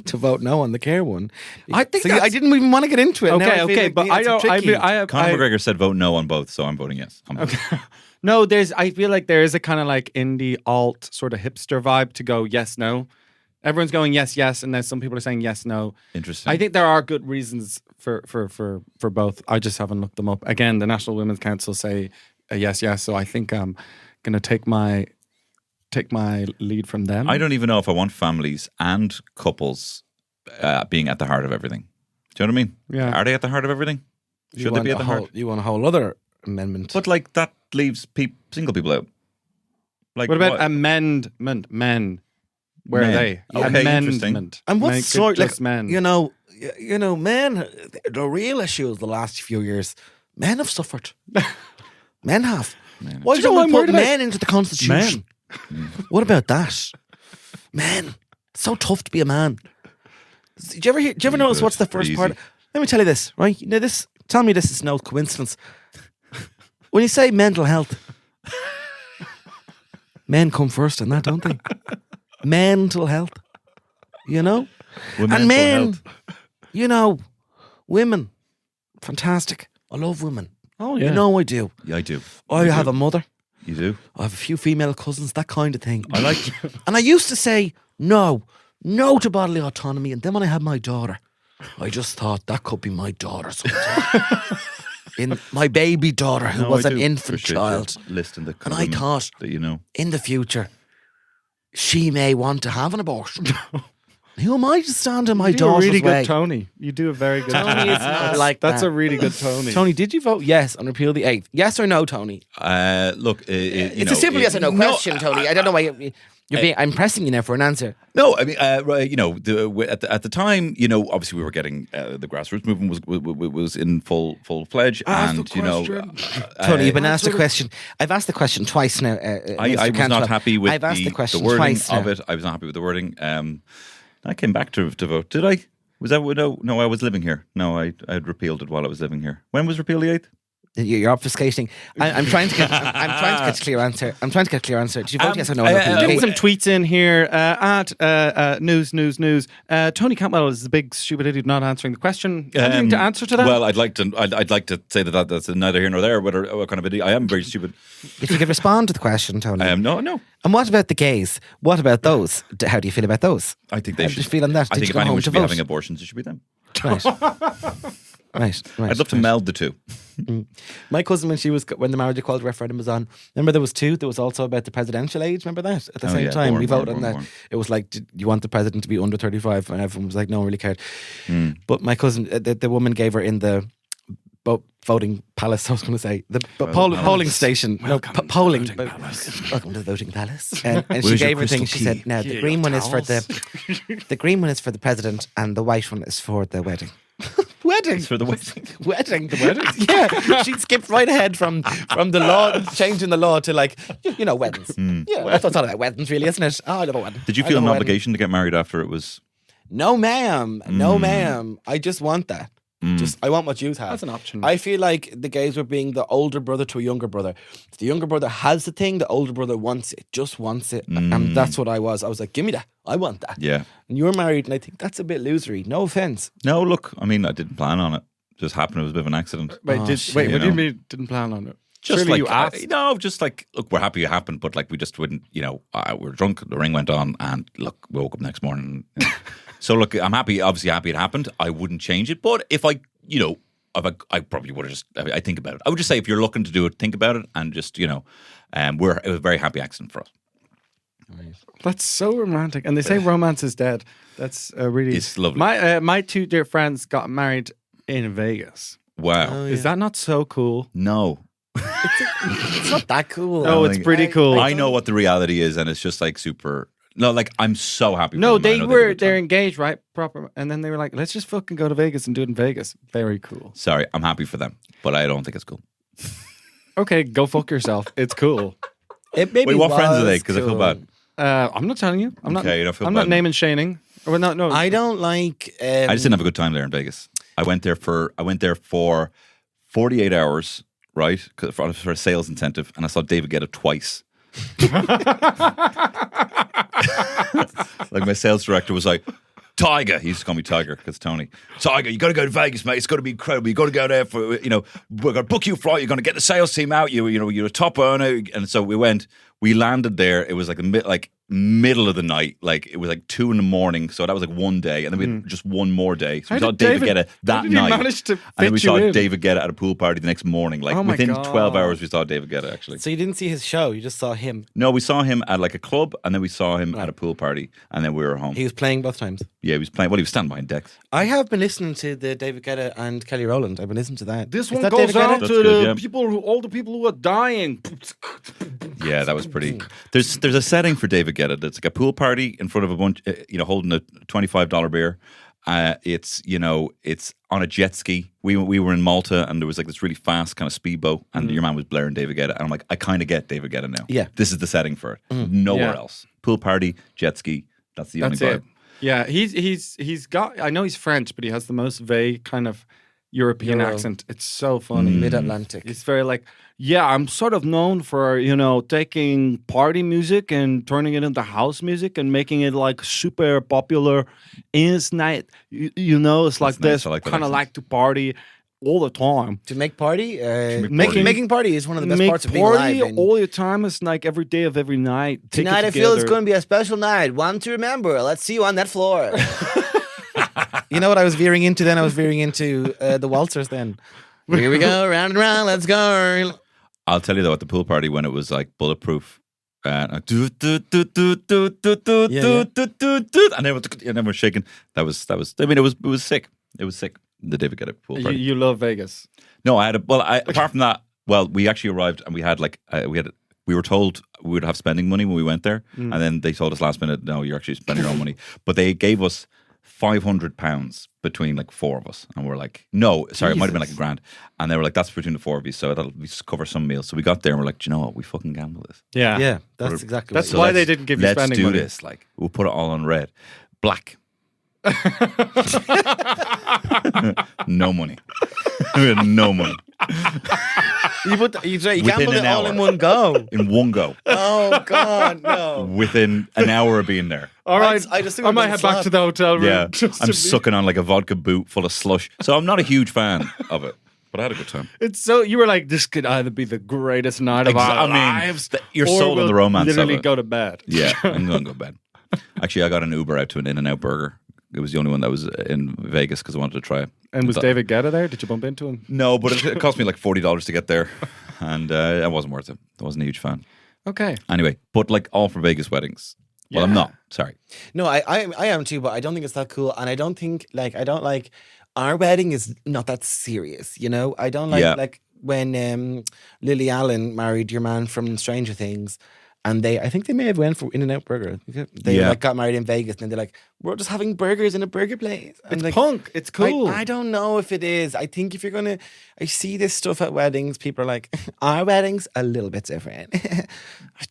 to vote no on the care one. I think I didn't even want to get into it. Now I feel like but I it's don't. tricky. Conor McGregor said vote no on both, so I'm voting yes. No, I feel like there is a kind of like indie alt sort of hipster vibe to go yes no. Everyone's going yes yes, and then some people are saying yes no. Interesting. I think there are good reasons for both. I just haven't looked them up. Again, the National Women's Council say yes yes, so I think I'm going to take my lead from them. I don't even know if I want families and couples being at the heart of everything. Do you know what I mean? Yeah. Are they at the heart of everything? You Should they want be at a the whole- heart? You want a whole other amendment. But like that leaves single people out. Like What about amendment? Men. Where Men. are they? Okay, interesting. Amendment. And what's Make it sort like just men? you know, men. The real issue is the last few years. Men have suffered. Men have. Why Do you know don't what we I'm put worried about? men into the Constitution? What about that? Men, it's so tough to be a man. Do you ever notice good. what's the Pretty first part? easy. Let me tell you this, right? You know this. Tell me this is no coincidence. When you say mental health, men come first in that, don't they? Mental health, you know, and men, you know, women, fantastic. I love women. Oh You know I do. Yeah, I do. I have a mother. You do. I have a few female cousins, that kind of thing. I like. And I used to say no to bodily autonomy. And then when I had my daughter, I just thought that could be my daughter sometime. In my baby daughter, who No, was I an do infant appreciate your child. listing the And I women thought, that you know. in the future, she may want to have an abortion. Who am I to stand in my You do a daughter's really way? good Tony. You do a very good Tony is not like That's that. a really good Tony. Tony, did you vote yes on repeal the 8th? Yes or no, Tony? Look, It's a simple yes or no question, Tony. I don't know why. I'm pressing you now for an answer. No, I mean, right, at the time, obviously we were getting the grassroots movement was in full fledged, and Tony, you've been asked a question. I've asked the question twice now. I was not happy with I've asked the question wording twice of now. it. I was not happy with the wording. I came back to vote. Did I? Was that no? I was living here. No, I had repealed it while I was living here. When was repeal the 8th? You're obfuscating. I'm trying to get. I'm trying to get a clear answer. I'm trying to get a clear answer. Did you vote yes or no? Getting some tweets in here at news. Tony Cantwell is the big stupid idiot not answering the question. Anything to answer to that? Well, I'd like to say that's neither here nor there. What kind of idiot? I am very stupid. If you could respond to the question, Tony. No. And what about the gays? What about those? How do you feel about those? I think they How should. do you feel on that? I Did think you if go anyone home should to be vote? having abortions, it should be them. Right. Right. I'd love to meld the two. My cousin, when the marriage equality referendum was on, remember there was two. There was also about the presidential age. Remember that? At the same time, we voted on that. It was like, did you want the president to be under 35? And everyone was like, no one really cared. But my cousin, the woman gave her in the voting palace. I was going to say the polling station. Polling. Welcome to the voting palace. And she gave her thing. She said, "Now the green one is for the green one is for the president, and the white one is for the wedding." Wedding. It's for the wedding. Wedding. The wedding? Yeah. She skipped right ahead from the law, changing the law to weddings. Yeah, that's what it's all about. Weddings, really, isn't it? Oh, I love a wedding. Did you feel an obligation to get married after it was? No, ma'am. No, ma'am. I just want that. I want what you have. That's an option. I feel like the gays were being the older brother to a younger brother. If the younger brother has the thing, the older brother wants it, just wants it. And that's what I was. I was like, give me that. I want that. Yeah. And you were married, and I think that's a bit losery. No offense. No, look, I mean, I didn't plan on it. It just happened. It was a bit of an accident. Wait, what do you mean didn't plan on it? Just Surely like you asked. no, just like look, we're happy it happened, but like we just wouldn't. We were drunk. The ring went on, and look, we woke up next morning. So look, I'm happy. Obviously, happy it happened. I wouldn't change it, but if I probably would have just. I think about it. I would just say if you're looking to do it, think about it, and just it was a very happy accident for us. That's so romantic. And they say romance is dead. That's really... It's lovely. My two dear friends got married in Vegas. Wow. Is that not so cool? No. It's not that cool. No, it's pretty cool. I know what the reality is, and it's just like super... No, like I'm so happy for No, them. I know they're engaged, right? Proper. And then they were like, let's just fucking go to Vegas and do it in Vegas. Very cool. Sorry, I'm happy for them, but I don't think it's cool. Okay, go fuck yourself. It's cool. It maybe Wait, what friends are they? was Because I feel cool. bad. I'm not telling you. I'm not. Okay, you don't feel I'm bad. not naming shaming. Well, no. I don't like... I just didn't have a good time there in Vegas. I went there for 48 hours, right, for a sales incentive, and I saw David Guetta twice. Like my sales director was like, Tiger, he used to call me Tiger because Tony. Tiger, you got to go to Vegas, mate. It's got to be incredible. You got to go there for, we're going to book you a flight. You're going to get the sales team out. You're a top earner. And so we went. We landed there. It was like middle of the night. Like it was like 2 a.m. So that was like one day, and then we had just one more day. So we saw David Guetta that night. Manage to fit and then we saw you in? David Guetta at a pool party the next morning. Like Oh my within God. 12 hours, we saw David Guetta actually. So you didn't see his show, you just saw him. No, we saw him at like a club, and then we saw him at a pool party, and then we were home. He was playing both times. Yeah, he was playing. Well, he was standing behind decks. I have been listening to the David Guetta and Kelly Rowland. I've been listening to that. This Is one that goes David Guetta? out That's to good, the yeah. people, all the people who are dying. Yeah, that was pretty. There's a setting for David Guetta. That's like a pool party in front of a bunch, holding a $25 beer. It's on a jet ski. We were in Malta, and there was like this really fast kind of speedboat, and your man was blaring David Guetta, and I'm like, I kind of get David Guetta now. Yeah. This is the setting for it. Nowhere Yeah. else. Pool party, jet ski. That's the That's only it. vibe. Yeah, he's got. I know he's French, but he has the most vague kind of European Euro. accent. It's so funny. Mid-Atlantic. It's very like, yeah, I'm sort of known for, taking party music and turning it into house music and making it like super popular. It's night, it's like nice. this, I like that kind of accent. like to party all the time. To make party? Making- Making party is one of the best Make parts of being party alive. all the time. It's like every day of every night. Take Tonight it I feel it's together. going to be a special night. One to remember. Let's see you on that floor. You know what I was veering into then? I was veering into the waltzers then. Here we go, round and round, let's go. I'll tell you though, at the pool party when it was like bulletproof, and and everyone was shaking. That was. I mean, it was sick. It was sick. The David Guetta pool party. You love Vegas. No, I had apart from that. Well, we actually arrived and we had we were told we would have spending money when we went there, and then they told us last minute, no, you're actually spending your own money. But they gave us £500 between like 4 of us, and we're like, no, sorry, it might have been like £1,000, and they were like, that's between the 4 of you, so that'll cover some meals. So we got there and we're like, do you know what? We fucking gamble this. Yeah. Yeah, that's exactly. That's what why it is. they didn't give you Let's spending do money. this. Like, we'll put it all on red, black. No money. We had no money. You put you Within gambled an it all hour. in one go. In one go, Oh God, no! within an hour of being there. All right, I just I might head back to the hotel room. Yeah, just I'm to sucking on like a vodka boot full of slush. So I'm not a huge fan of it, but I had a good time. It's so you were like, this could either be the greatest night of our lives, you're or sold on we'll the romance literally of it. go to bed. Yeah, I'm going to go to bed. Actually, I got an Uber out to an In-N-Out burger. It was the only one that was in Vegas because I wanted to try it. And was But- David Guetta there? Did you bump into him? No, but it cost me like $40 to get there, and it wasn't worth it. I wasn't a huge fan. Okay. Anyway, but like all for Vegas weddings. Well, I'm Yeah. not. Sorry. No, I am too, but I don't think it's that cool, and I don't think I don't like our wedding is not that serious. You know, I don't like Yeah. like when Lily Allen married your man from Stranger Things. And I think they may have went for In-N-Out Burger. They Yeah. like got married in Vegas, and they're like, "We're just having burgers in a burger place." And It's like, punk. It's cool. I don't know if it is. I think if you're gonna, I see this stuff at weddings. People are like, "Our wedding's a little bit different." I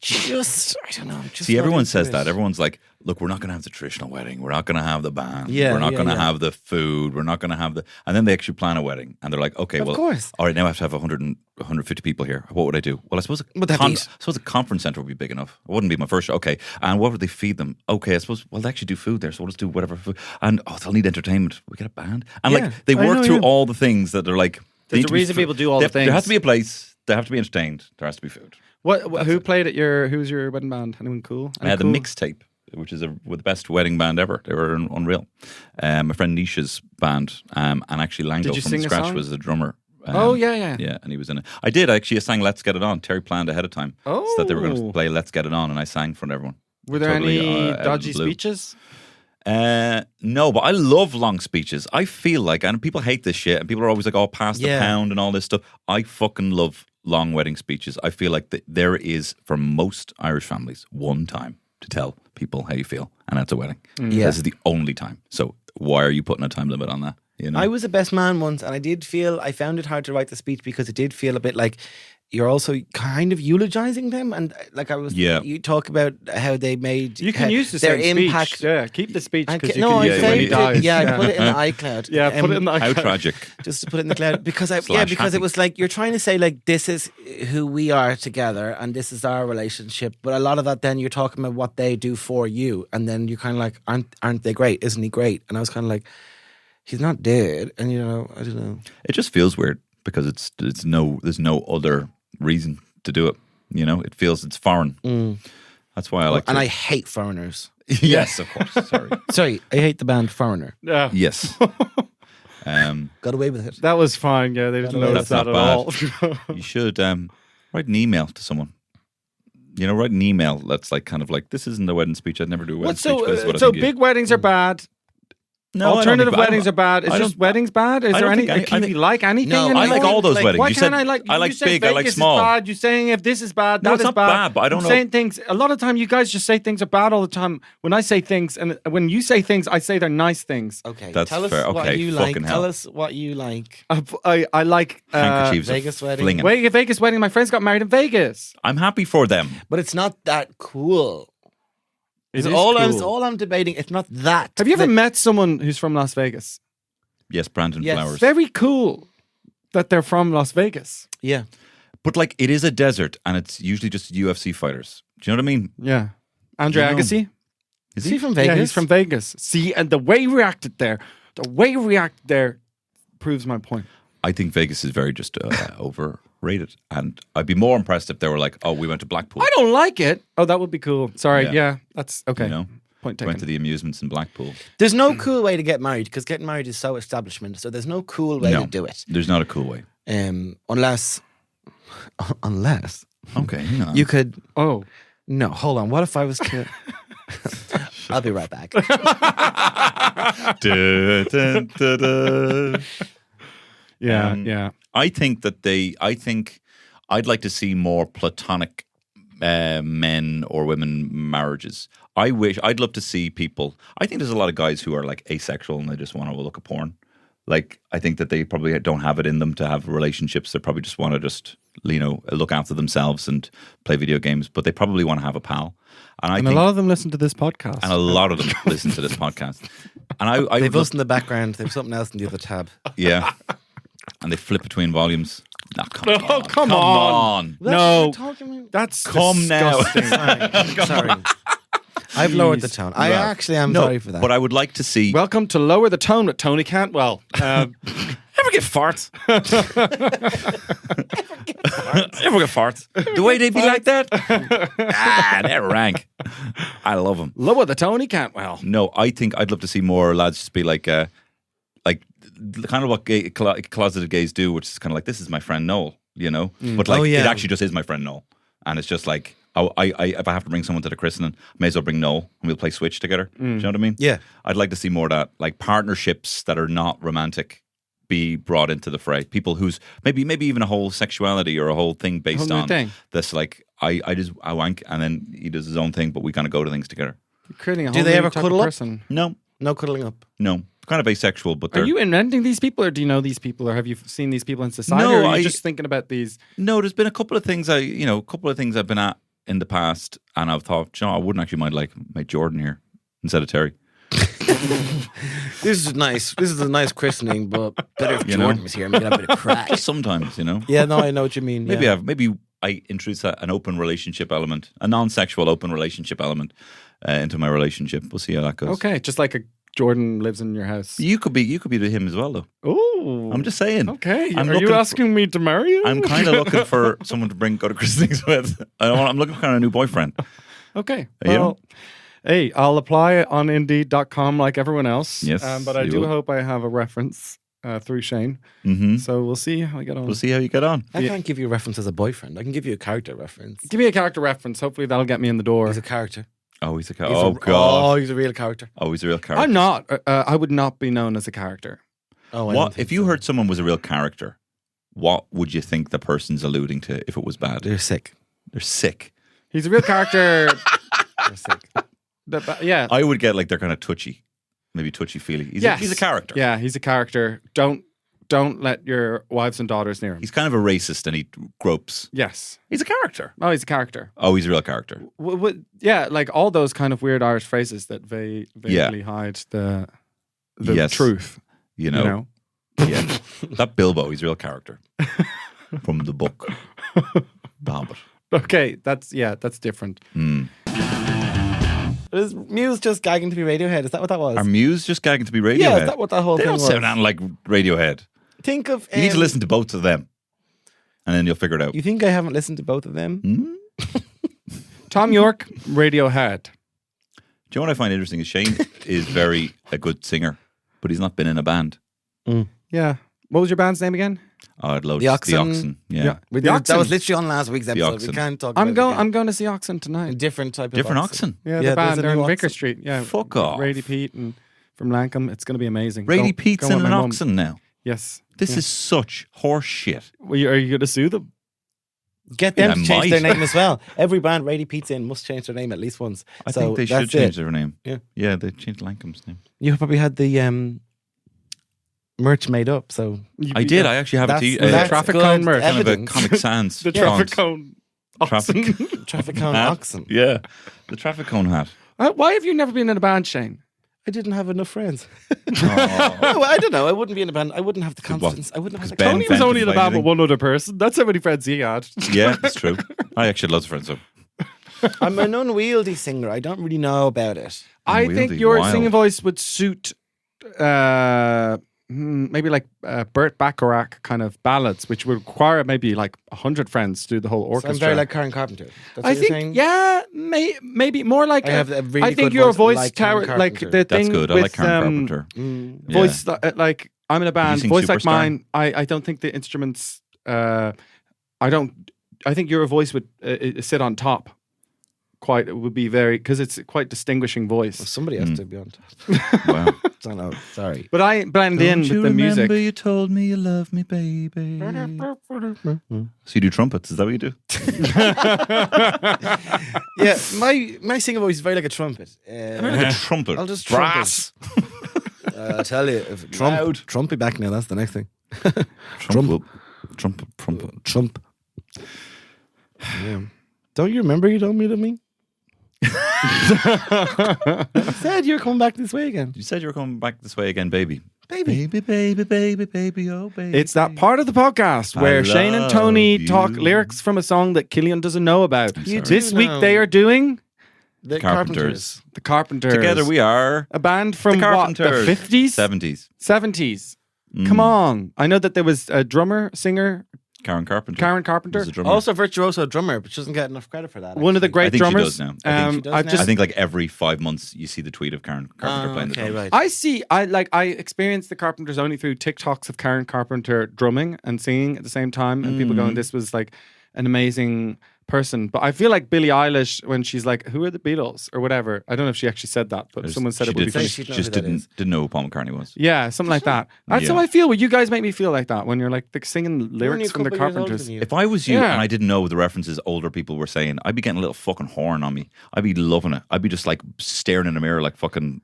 don't know. I'm just See, not everyone into says it. that. Everyone's like, look, we're not going to have the traditional wedding. We're not going to have the band. Yeah, we're not yeah, going to yeah. have the food. We're not going to have the... And then they actually plan a wedding. And they're like, okay, Of well, course. all right, now I have to have 150 people here. What would I do? Well, I suppose Would that be- a conference centre would be big enough. It wouldn't be my first... Okay. And what would they feed them? Okay, I suppose... Well, they actually do food there, so we'll just do whatever food. And, they'll need entertainment. We get a band. And, Yeah, like, they I work know, through yeah. all the things that are like... they There's need a to be reason fu- people do all they the have- There has things. to be a place. They have to be entertained. There has to be food. Who played at who's your wedding band? Anyone cool? I had the mixtape, which is with the best wedding band ever. They were unreal. My friend Nisha's band, and actually Lango Did you from sing a Scratch song? was the drummer. Oh, yeah. Yeah, and he was in it. I did actually. I sang "Let's Get It On." Terry planned ahead of time, so that they were going Oh. to play "Let's Get It On," and I sang in front of everyone. Were there Totally, any out of dodgy the blue. speeches? No, but I love long speeches. I feel like, and people hate this shit, and people are always like, "Oh, pass the Yeah. pound" and all this stuff. I fucking love long wedding speeches. I feel like there is, for most Irish families, one time to tell people how you feel, and that's a wedding. Yeah. This is the only time. So why are you putting a time limit on that? You know, I was a best man once, and I found it hard to write the speech because it did feel a bit like you're also kind of eulogizing them, and like I was. Yeah. You talk about how they made You can how use the their same impact. speech. Yeah, keep the speech because you No, can I use it when he saved dies. it. Yeah, I put it in the iCloud. Yeah, put it in the how iCloud. tragic. Just to put it in the cloud because Slash because it happy. was like you're trying to say like this is who we are together and this is our relationship, but a lot of that then you're talking about what they do for you, and then you're kind of like aren't they great? Isn't he great? And I was kind of like, he's not dead, and I don't know. It just feels weird because there's no other reason to do it. You know, it feels it's foreign. That's why I like. And to, I hate foreigners. yes, of course. Sorry. Sorry, I hate the band Foreigner. Yeah. Yes. Got away with it. That was fine. Yeah, they didn't notice That's that not at all. You should write an email to someone. You know, write an email that's like kind of like, this isn't the wedding speech. I'd never do a wedding speech. But this is what I so think big weddings are bad. No, I don't Alternative think- I weddings don't- are bad. Is I just don't- weddings bad? Is I there don't any? think I- Can I you like anything? No, I like all those weddings. Why You can't said- I like? I like you say big, I like Vegas small. Is bad. You're saying if this is bad, No, that it's is not bad. bad, but I don't I'm know- saying things. A lot of time, you guys just say things are bad all the time. When I say things, and when you say things, I say they're nice things. Okay, That's tell us fair. what Okay, you like. fucking Tell hell. us what you like. I like Handkerchiefs Vegas are wedding. flinging. Vegas wedding. My friends got married in Vegas. I'm happy for them. But it's not that cool. It is all cool. I'm debating. It's not that. Have you ever Like, met someone who's from Las Vegas? Yes, Brandon Yes. Flowers. Very cool that they're from Las Vegas. Yeah. But like, it is a desert, and it's usually just UFC fighters. Do you know what I mean? Yeah. Andre You know. Agassi? Is Is he from Vegas? Yeah, he's from Vegas. See, and the way he reacted there proves my point. I think Vegas is very just overrated, and I'd be more impressed if they were like, "Oh, we went to Blackpool." I don't like it. Oh, that would be cool. Sorry. Yeah. Yeah, that's okay. You know, Point taken. went to the amusements in Blackpool. There's no cool way to get married because getting married is so establishment. So there's no cool way No. to do it. There's not a cool way. Unless Okay, hang on. you could. Oh, No, hold on. What if I was to? I'll be right back. Dun, dun, dun, dun. yeah, Um, yeah. I think I'd like to see more platonic men or women marriages. I'd love to see people. I think there's a lot of guys who are like asexual and they just want to look at porn. Like, I think that they probably don't have it in them to have relationships. They probably just want to look after themselves and play video games, but they probably want to have a pal. And I think a lot of them listen to this podcast. And a lot of them listen to this podcast. And they've us in the background. They've something else in the other tab. Yeah. And they flip between volumes. No, come on. No, that's come disgusting. now. Sorry. I've lowered the tone. I actually am sorry for that. But I would like to see. Welcome to Lower the Tone with Tony Cantwell. Ever get farts? Ever get farts? The way they be like that? They're rank. I love them. Lower the Tony Cantwell. No, I think I'd love to see more lads just be like kind of what closeted gays do, which is kind of like, this is my friend Noel, you know? But like, it actually just is my friend Noel. And it's just like, if I have to bring someone to the christening, I may as well bring Noel and we'll play Switch together. Do you know what I mean? Yeah. I'd like to see more of that, like partnerships that are not romantic be brought into the fray. People who's maybe even a whole sexuality or a whole thing based on this, like I wank and then he does his own thing, but we kind of go to things together. You're creating a whole Do they new ever type cuddle of up? person. No, cuddling up. No. Kind of asexual, but Are you inventing these people, or do you know these people, or have you seen these people in society? No, or are you just thinking about these? No, there's been a couple of things I've been at in the past, and I've thought, I wouldn't actually mind like my Jordan here instead of Terry. This is nice. This is a nice christening, but better if Jordan was here and we could have a bit of crack. Sometimes, Yeah, no, I know what you mean. Maybe I introduce an open relationship element, a non-sexual open relationship element into my relationship. We'll see how that goes. Okay, just like a Jordan lives in your house. You could be to him as well, though. Oh, I'm just saying. Okay, are you asking me to marry you? I'm kind of looking for someone to go to christenings with. I'm looking for kind of a new boyfriend. Okay, well, hey, I'll apply on Indeed.com like everyone else. Yes, but I do hope I have a reference through Shane. Mm-hmm. So we'll see how I get on. We'll see how you get on. I can't give you a reference as a boyfriend. I can give you a character reference. Give me a character reference. Hopefully that'll get me in the door. He's a character. Oh, he's a character. Oh, God. Oh, he's a real character. Oh, he's a real character. I'm not. I would not be known as a character. Oh, what if you heard someone was a real character? What would you think the person's alluding to if it was bad? They're sick. They're sick. He's a real character. They're sick. Yeah. I would get like they're kind of touchy, maybe touchy-feely. He's a character. Yeah, he's a character. Don't let your wives and daughters near him. He's kind of a racist and he gropes. Yes. He's a character. Oh, he's a character. Oh, he's a real character. Yeah, like all those kind of weird Irish phrases that vaguely hide the truth. You know? Yeah. That Bilbo, he's a real character. From the book. The Hobbit. Okay, that's different. Is Muse just gagging to be Radiohead? Is that what that was? Are Muse just gagging to be Radiohead? Yeah, is that what that whole they thing don't was? sound anything like Radiohead. Think of... You need to listen to both of them. And then you'll figure it out. You think I haven't listened to both of them? Tom York, Radiohead. Do you know what I find interesting is Shane is a good singer, but he's not been in a band. Yeah. What was your band's name again? Oh, I'd love The just Oxen. The Oxen. Yeah. That was literally on last week's episode. Oxen. We can't talk I'm about it going to see Oxen tonight. A different type of Different Oxen. Yeah, Yeah, the band. there's a They're new in Vicar Oxen. Street. Yeah. Fuck off. Rady Pete and from Lankham. It's going to be amazing. Rady Pete's go in with an my mum. Oxen now. Yes. This is such horse shit. Are you going to sue them? Get them I to change might. their name as well. Every band Rady Pete's in must change their name at least once. I So think they should that's change it. their name. Yeah. Yeah, they changed Lancombe's name. You probably had the merch made up. So I did. I actually have That's- it. that's traffic good cone merch. Kind of a evidence. Comic Sans. The font. traffic cone. Traffic Traffic cone hat. oxen. Yeah, the traffic cone hat. Why have you never been in a band, Shane? I didn't have enough friends. Oh. No, I don't know. I wouldn't be in a band. I wouldn't have the confidence. I wouldn't have the Ben Tony was Fenton only in a band with inviting. one other person. That's how many friends he had. Yeah, that's true. I actually had lots of friends. So. I'm an unwieldy singer. I don't really know about it. I Unwieldy, think your wild. singing voice would suit maybe like Burt Bacharach kind of ballads, which would require maybe like 100 friends to do the whole So orchestra. I'm very like Karen Carpenter. That's I what you're think, saying? yeah, maybe more like. I have a really I think good your voice voice like Karen like Carpenter. the That's thing good. I with like Karen Carpenter. Mm. voice like I'm in a band. sing Voice like Superstar? mine. I don't think the instruments. I think your voice would sit on top. it would be very, because it's quite distinguishing voice. Somebody has to be on top. Wow. I know. Sorry. But I blend in with the music. You told me you love me, baby. So you do trumpets? Is that what you do? Yeah, my singing voice is very like a trumpet. Like a trumpet. I'll just brass. I'll tell you, if Loud. Trump be back now. That's the next thing. Trumpet. Trump. Yeah. Don't you remember you told me to me? You said you're coming back this way again. You said you were coming back this way again, baby. Baby. Baby, oh baby. It's that part of the podcast where Shane and Tony love talk you. lyrics from a song that Killian doesn't know about. You This do week know. they are doing The Carpenters. the Carpenters. Together we are a band from the what, the Carpenters. 50s? 70s. 70s. Come on. I know that there was a drummer, singer, Karen Carpenter. Karen Carpenter. was a drummer. Also virtuoso drummer, but she doesn't get enough credit for that. One of the actually. great I think she drummers. does now. I think she does I've now. just I think like every 5 months you see the tweet of Karen Carpenter playing the okay, drums. right. I experienced the Carpenters only through TikToks of Karen Carpenter drumming and singing at the same time, and people going, "This was like an amazing person." But I feel like Billie Eilish when she's like, "Who are the Beatles?" or whatever. I don't know if she actually said that, but someone said she it would be did, funny. She'd know just who that didn't is. didn't know who Paul McCartney was. Yeah, something like that. That's Yeah. how I feel. Well, you guys make me feel like that when you're like singing Only lyrics a from the couple years older Carpenters. than you. If I was you Yeah. and I didn't know the references older people were saying, I'd be getting a little fucking horn on me. I'd be loving it. I'd be just like staring in the mirror like fucking,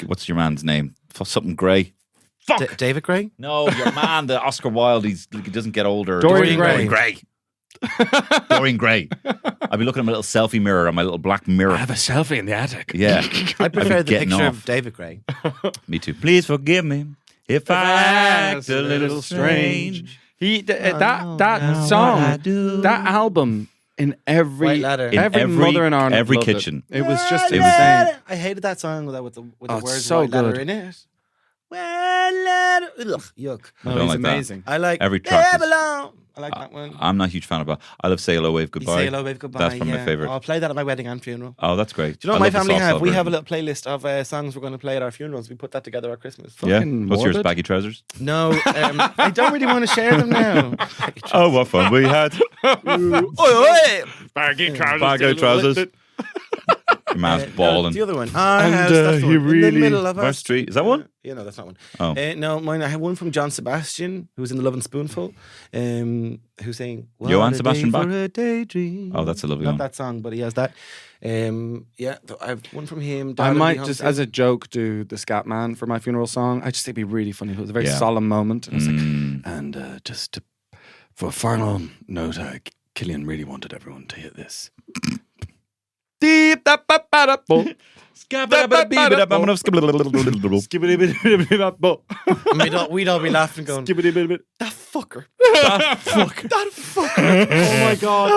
what's your man's name? Something Gray. Fuck! David Gray? No, your man, the Oscar Wilde, he doesn't get older. Dorian Gray. Dorian Gray. I'd be looking at my little selfie mirror on my little black mirror. I have a selfie in the attic. Yeah. I prefer the getting picture off. of David Gray. Me too. Please forgive me if I act a little strange. That song, that album in every White Ladder. In every every- mother in Ireland every loved kitchen. It was just It was- insane. I hated that song with the Oh, it's words so White Ladder good. in it. White Ladder. Ugh, yuck. I No, don't it's like that. amazing. I like Every track is- Babylon. I like that one. I'm not a huge fan of it. I love Say Hello, Wave You Goodbye. say hello, wave, goodbye. That's from my yeah. favourite. I'll play that at my wedding and funeral. Oh, that's great. Do you know I what my love the family soft have? cell We have a version. little playlist of songs we're going to play at our funerals. We put that together at Christmas. Yeah. Fucking What's yours? morbid. Baggy trousers? No, I don't really want to share them now. Oh, what fun we had. Baggy Baggy trousers. Your man's balling. The other one. And, That's the he one. In really- the middle of West us. Street. Is that one? Yeah, no, that's not one. Oh. No, mine. I have one from John Sebastian, who's in the Love and Spoonful, who's saying Johann "What a Sebastian day Bach? for a daydream." Oh, that's a lovely Not one. that song, but he has that. Yeah, I have one from him. I Darling, might Be just, Home as a Soon. joke, do the Scat Man for my funeral song. I just think it'd be really funny. It was a very Yeah. solemn moment. And, it's like, and just for a final note, Killian really wanted everyone to hear this. Deep da ba ba da bo. We'd all be laughing, going, "That fucker, That fucker!" Oh my god!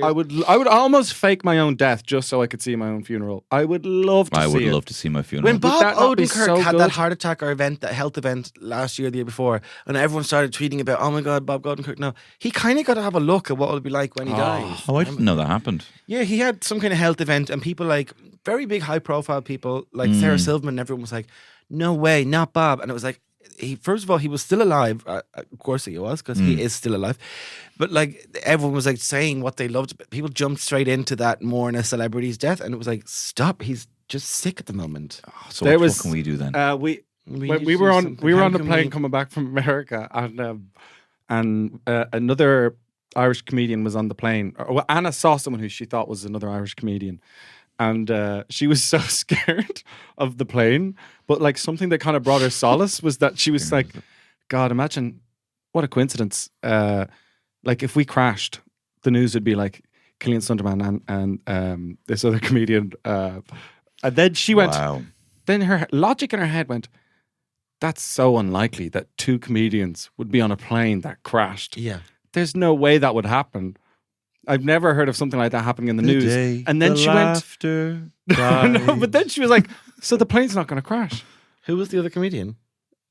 I I would almost fake my own death just so I could see my own funeral. I would love to I see would it. love to see my funeral. When Bob that not be Odenkirk so had good? that heart attack or event, that health event last year, the year before, and everyone started tweeting about, "Oh my God, Bob Odenkirk!" No, he kind of got to have a look at what it'll be like when he dies. Oh, I didn't know that happened. Yeah, he had some kind of health event, and people like very big, high-profile people like Sarah Silverman. Everyone was like, "No way, not Bob!" And it was like, he first of all, he was still alive. Of course, he was because he is still alive. But like everyone was like saying what they loved. People jumped straight into that mourn a celebrity's death, and it was like, stop! He's just sick at the moment. So There what was- can we do then? We need we to were do on something. we were How on the can plane we- coming back from America, and another Irish comedian was on the plane. Well, Anna saw someone who she thought was another Irish comedian, and she was so scared of the plane. But like something that kind of brought her solace was that she was like, "God, imagine what a coincidence! Like if we crashed, the news would be like Killian Sundermann and this other comedian." And then she went. Wow. Then her logic in her head went, that's so unlikely that two comedians would be on a plane that crashed. Yeah. There's no way that would happen. I've never heard of something like that happening in the news. And then she went, no, but then she was like, so the plane's not going to crash. Who was the other comedian?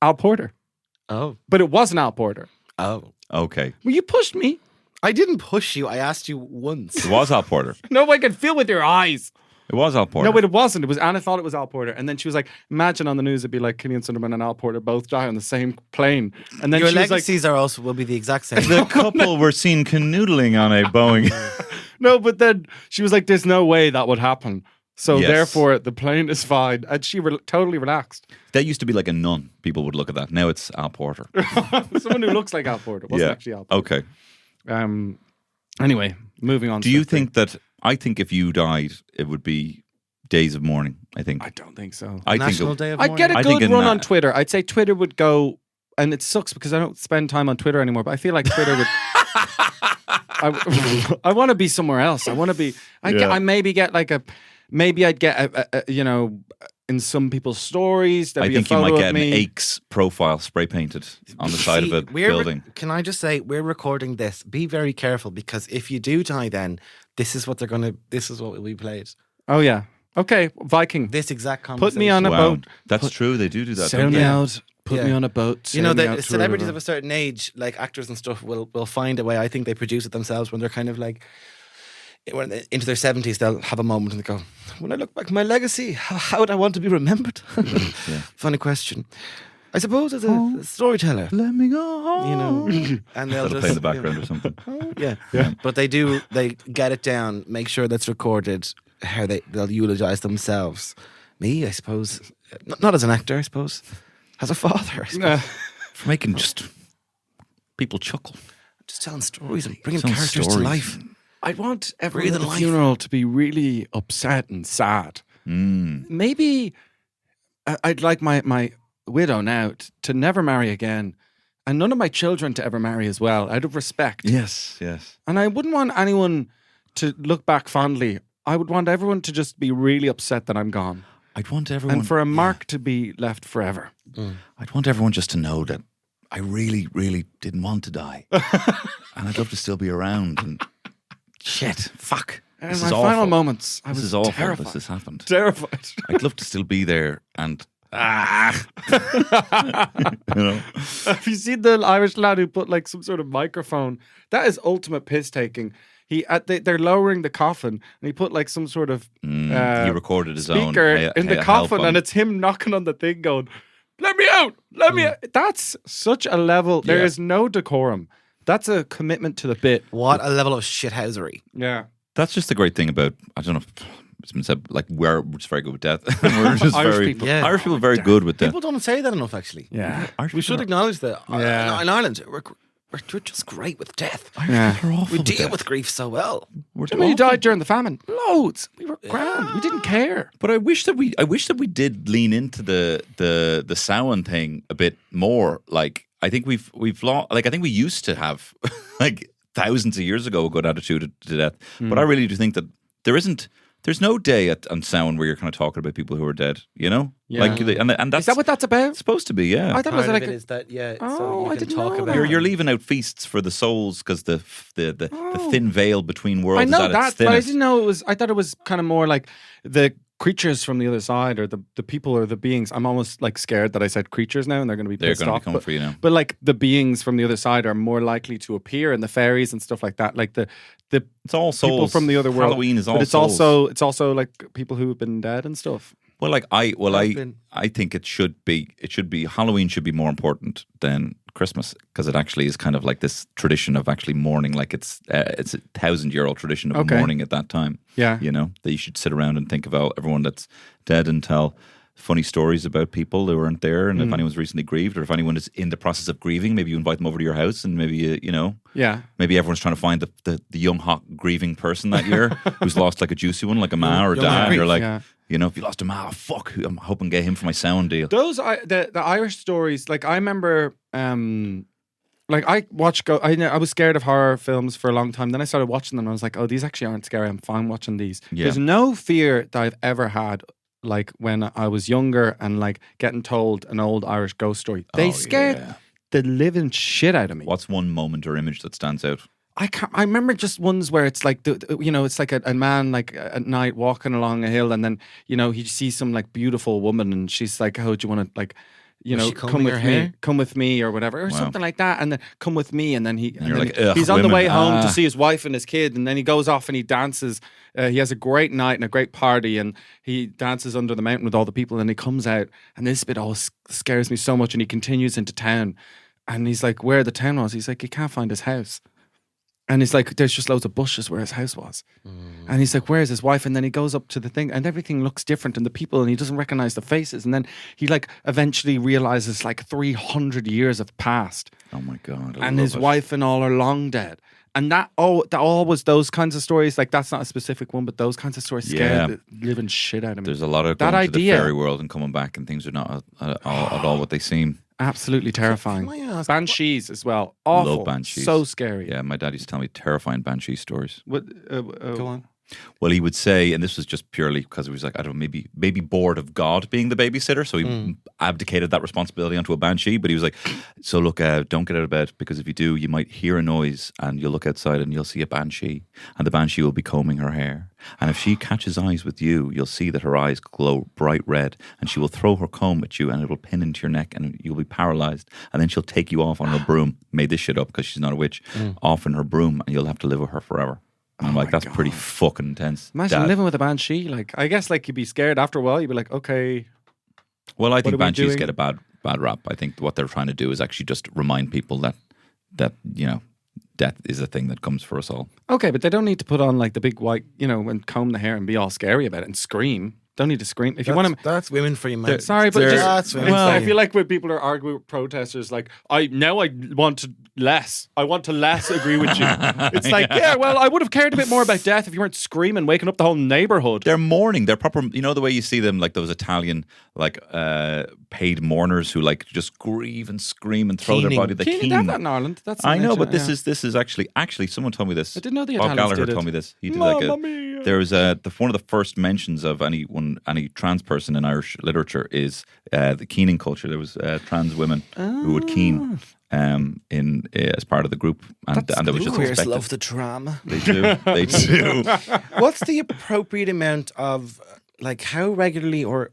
Al Porter. Oh. But it wasn't Al Porter. Oh. Okay. Well, you pushed me. I didn't push you. I asked you once. It was Al Porter. No, I can feel with your eyes. It was Al Porter. No, but it wasn't. It was Anna thought it was Al Porter, and then she was like, "Imagine on the news it'd be like Killian Sundermann and Al Porter both die on the same plane." And then Your she was like, legacies are also will be the exact same. The couple were seen canoodling on a Boeing. "No," but then she was like, "There's no way that would happen." So Yes. therefore, the plane is fine, and she totally relaxed. That used to be like a nun. People would look at that. Now it's Al Porter. Someone who looks like Al Porter wasn't actually Al Porter. Okay. Anyway, moving on. Do you think that? I think if you died, it would be days of mourning. I think. I don't think so. I think. National Day of I'd get a I think good in run that- on Twitter. I'd say Twitter would go, and it sucks because I don't spend time on Twitter anymore. But I feel like Twitter would. I want to be somewhere else. I want to be. I maybe get like a. Maybe I'd get a you know, in some people's stories. There'd I be think a you photo might of get an me. Aches profile spray painted on the side of a building. Can I just say we're recording this? Be very careful because if you do die, then this is what they're gonna. This is what will be played. Oh yeah. Okay, Viking. This exact Put conversation. me on a Wow, boat. that's true. They do that. Sail don't me they? out. Put Yeah. me on a boat. You know, sail me the out to a celebrities river. of a certain age, like actors and stuff, will find a way. I think they produce it themselves when they're kind of like when they're into their 70s. They'll have a moment and they go, "When I look back at my legacy, how would I want to be remembered?" Funny question. I suppose as a storyteller, Let me go home. you know, and they'll That'll just play in the you know, background or something. yeah. But they get it down, make sure that's recorded. How they'll eulogize themselves. Me, I suppose, not as an actor, I suppose, as a father, I suppose. For making just people chuckle. Just telling stories and bringing Telling characters to stories. life. I'd want everyone Breathe at the life. funeral to be really upset and sad. Maybe I'd like my widow now to never marry again, and none of my children to ever marry as well, out of respect. Yes, yes. And I wouldn't want anyone to look back fondly. I would want everyone to just be really upset that I'm gone, I'd want everyone. and for a mark to be left forever. I'd want everyone just to know that I really, really didn't want to die, and I'd love to still be around. And shit, fuck. In This my is final awful. moments, I This was is awful. terrified. This has happened. Terrified. I'd love to still be there and you know. Have you seen the Irish lad who put like some sort of microphone? That is ultimate piss taking. They're lowering the coffin, and he put like some sort of He recorded his own speaker in the help coffin, on- and it's him knocking on the thing, going, "Let me out! Let me out!" That's such a level. There Yeah. is no decorum. That's a commitment to the bit. What a level of shithousery. Yeah. That's just the great thing about, I don't know if it's been said, like we're just very good with death. We're just Irish very people. Yeah. Irish people are very good with death. People don't say that enough, actually. Yeah. Irish We should people acknowledge that. Yeah. In Ireland, we're just great with death. Yeah. are awful We with deal death. with grief so well. We're How many awful. died during the famine? Loads. We were grand. We didn't care. But I wish that we did lean into the Samhain thing a bit more. Like I think we've lost. Like I think we used to have like thousands of years ago a good attitude to death. But I really do think that there's no day on Samhain where you're kind of talking about people who are dead. You know, Yeah. like and that's Is that what that's about? supposed to be? Yeah. I thought it was like is that, yeah, Oh, so you I can didn't talk know about that. You're leaving out feasts for the souls because the thin veil between worlds I know is at that, its but I thinnest. didn't know it was. I thought it was kind of more like the creatures from the other side, or the people or the beings. I'm almost like scared that I said creatures now, and they're going to be They're pissed going to off. be coming but, for you now. but like the beings from the other side are more likely to appear, and the fairies and stuff like that. Like the It's all souls. people from the other world. Halloween is all but it's souls. also like people who have been dead and stuff. Well, like I've been- I think it should be Halloween should be more important than Christmas because it actually is kind of like this tradition of actually mourning, like it's a 1,000-year-old tradition of Okay. mourning at that time. Yeah. You know, that you should sit around and think about everyone that's dead and tell funny stories about people who weren't there, and if anyone's recently grieved, or if anyone is in the process of grieving, maybe you invite them over to your house, and maybe you know. Yeah. Maybe everyone's trying to find the young, hot, grieving person that year who's lost like a juicy one, like a ma or a Young, dad. grief, You're like, yeah. you know, if you lost a ma, oh, fuck, I'm hoping to get him for my sound deal. Those the Irish stories. Like I remember, like I watched. I was scared of horror films for a long time. Then I started watching them. And I was like, oh, these actually aren't scary. I'm fine watching these. Yeah. There's no fear that I've ever had. Like when I was younger and like getting told an old Irish ghost story, they Oh, scared yeah. the living shit out of me. What's one moment or image that stands out? I can't. I remember just ones where it's like it's like a man like at night walking along a hill, and then he sees some like beautiful woman, and she's like, "Oh, do you want to like you Was know, she combing her hair? come with me, or whatever, or something like that, and then come with me, and then you're then like, "Ugh, he's on the women, way home to ah." see his wife and his kid, and then he goes off and he dances. He has a great night and a great party, and he dances under the mountain with all the people, and he comes out, and this bit always scares me so much, and he continues into town, and he's like, where the town was, he's like, he can't find his house. And he's like, there's just loads of bushes where his house was. And he's like, where's his wife? And then he goes up to the thing and everything looks different and the people, and he doesn't recognize the faces. And then he like eventually realizes like 300 years have passed. Oh my God. I And love his it. wife and all are long dead. And that always those kinds of stories, like that's not a specific one, but those kinds of stories scare Yeah. the living shit out of me. There's a lot of that going to the idea. fairy world and coming back, and things are not at all what they seem. Absolutely terrifying. Can I ask- Banshees as well. Awful. Love banshees. So scary. Yeah, my dad used to tell me terrifying banshee stories. What, Go on. Well, he would say, and this was just purely because he was like, I don't know, maybe bored of God being the babysitter, so he abdicated that responsibility onto a banshee. But he was like, so look, don't get out of bed, because if you do, you might hear a noise, and you'll look outside and you'll see a banshee, and the banshee will be combing her hair. And if she catches eyes with you, you'll see that her eyes glow bright red, and she will throw her comb at you, and it will pin into your neck, and you'll be paralyzed. And then she'll take you off on her broom. Made this shit up because she's not a witch. Off in her broom, and you'll have to live with her forever. And I'm like, that's pretty fucking intense. Imagine Dad. living with a banshee. Like, I guess, like, you'd be scared after a while. You'd be like, okay. Well, I think are we banshees doing? get a bad rap. I think what they're trying to do is actually just remind people that you know, death is a thing that comes for us all. Okay, but they don't need to put on, like, the big white, you know, and comb the hair and be all scary about it and scream. Don't need to scream. If you want to. That's women for you, man. Sorry, but That's women well, for I you. feel like when people are arguing with protesters, like, I want to less. I want to less agree with you. It's like, yeah, well, I would have cared a bit more about death if you weren't screaming, waking up the whole neighborhood. They're mourning. They're proper. You know the way you see them, like those Italian, like paid mourners who like just grieve and scream and throw Keening. their body. The Keenan, they have that in Ireland. That's I know, nature, but this yeah. is actually someone told me this. I didn't know the Bob Italians Gallagher did it. told me this. He did Mamma mia. there was one of the first mentions of any trans person in Irish literature is the keening culture. There was trans women who would keen in as part of the group, and there was just Queers expected. love the drama. They do. They do. What's the appropriate amount of, like, how regularly or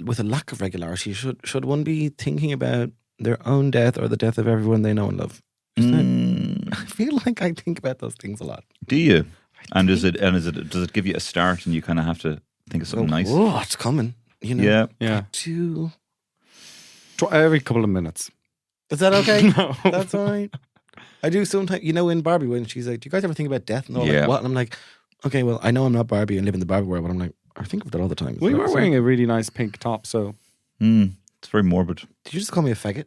with a lack of regularity should one be thinking about their own death or the death of everyone they know and love? I feel like I think about those things a lot. Do you? And does it give you a start, and you kind of have to think of something nice? Oh, it's coming. You know. Yeah. Yeah. To Every couple of minutes. Is that okay? No. That's all right. I do sometimes, you know, in Barbie, when she's like, do you guys ever think about death and all Yeah. that? What? And I'm like, okay, well, I know I'm not Barbie and live in the Barbie world, but I'm like, I think of that all the time. We were wearing a really nice pink top, so. It's very morbid. Did you just call me a faggot?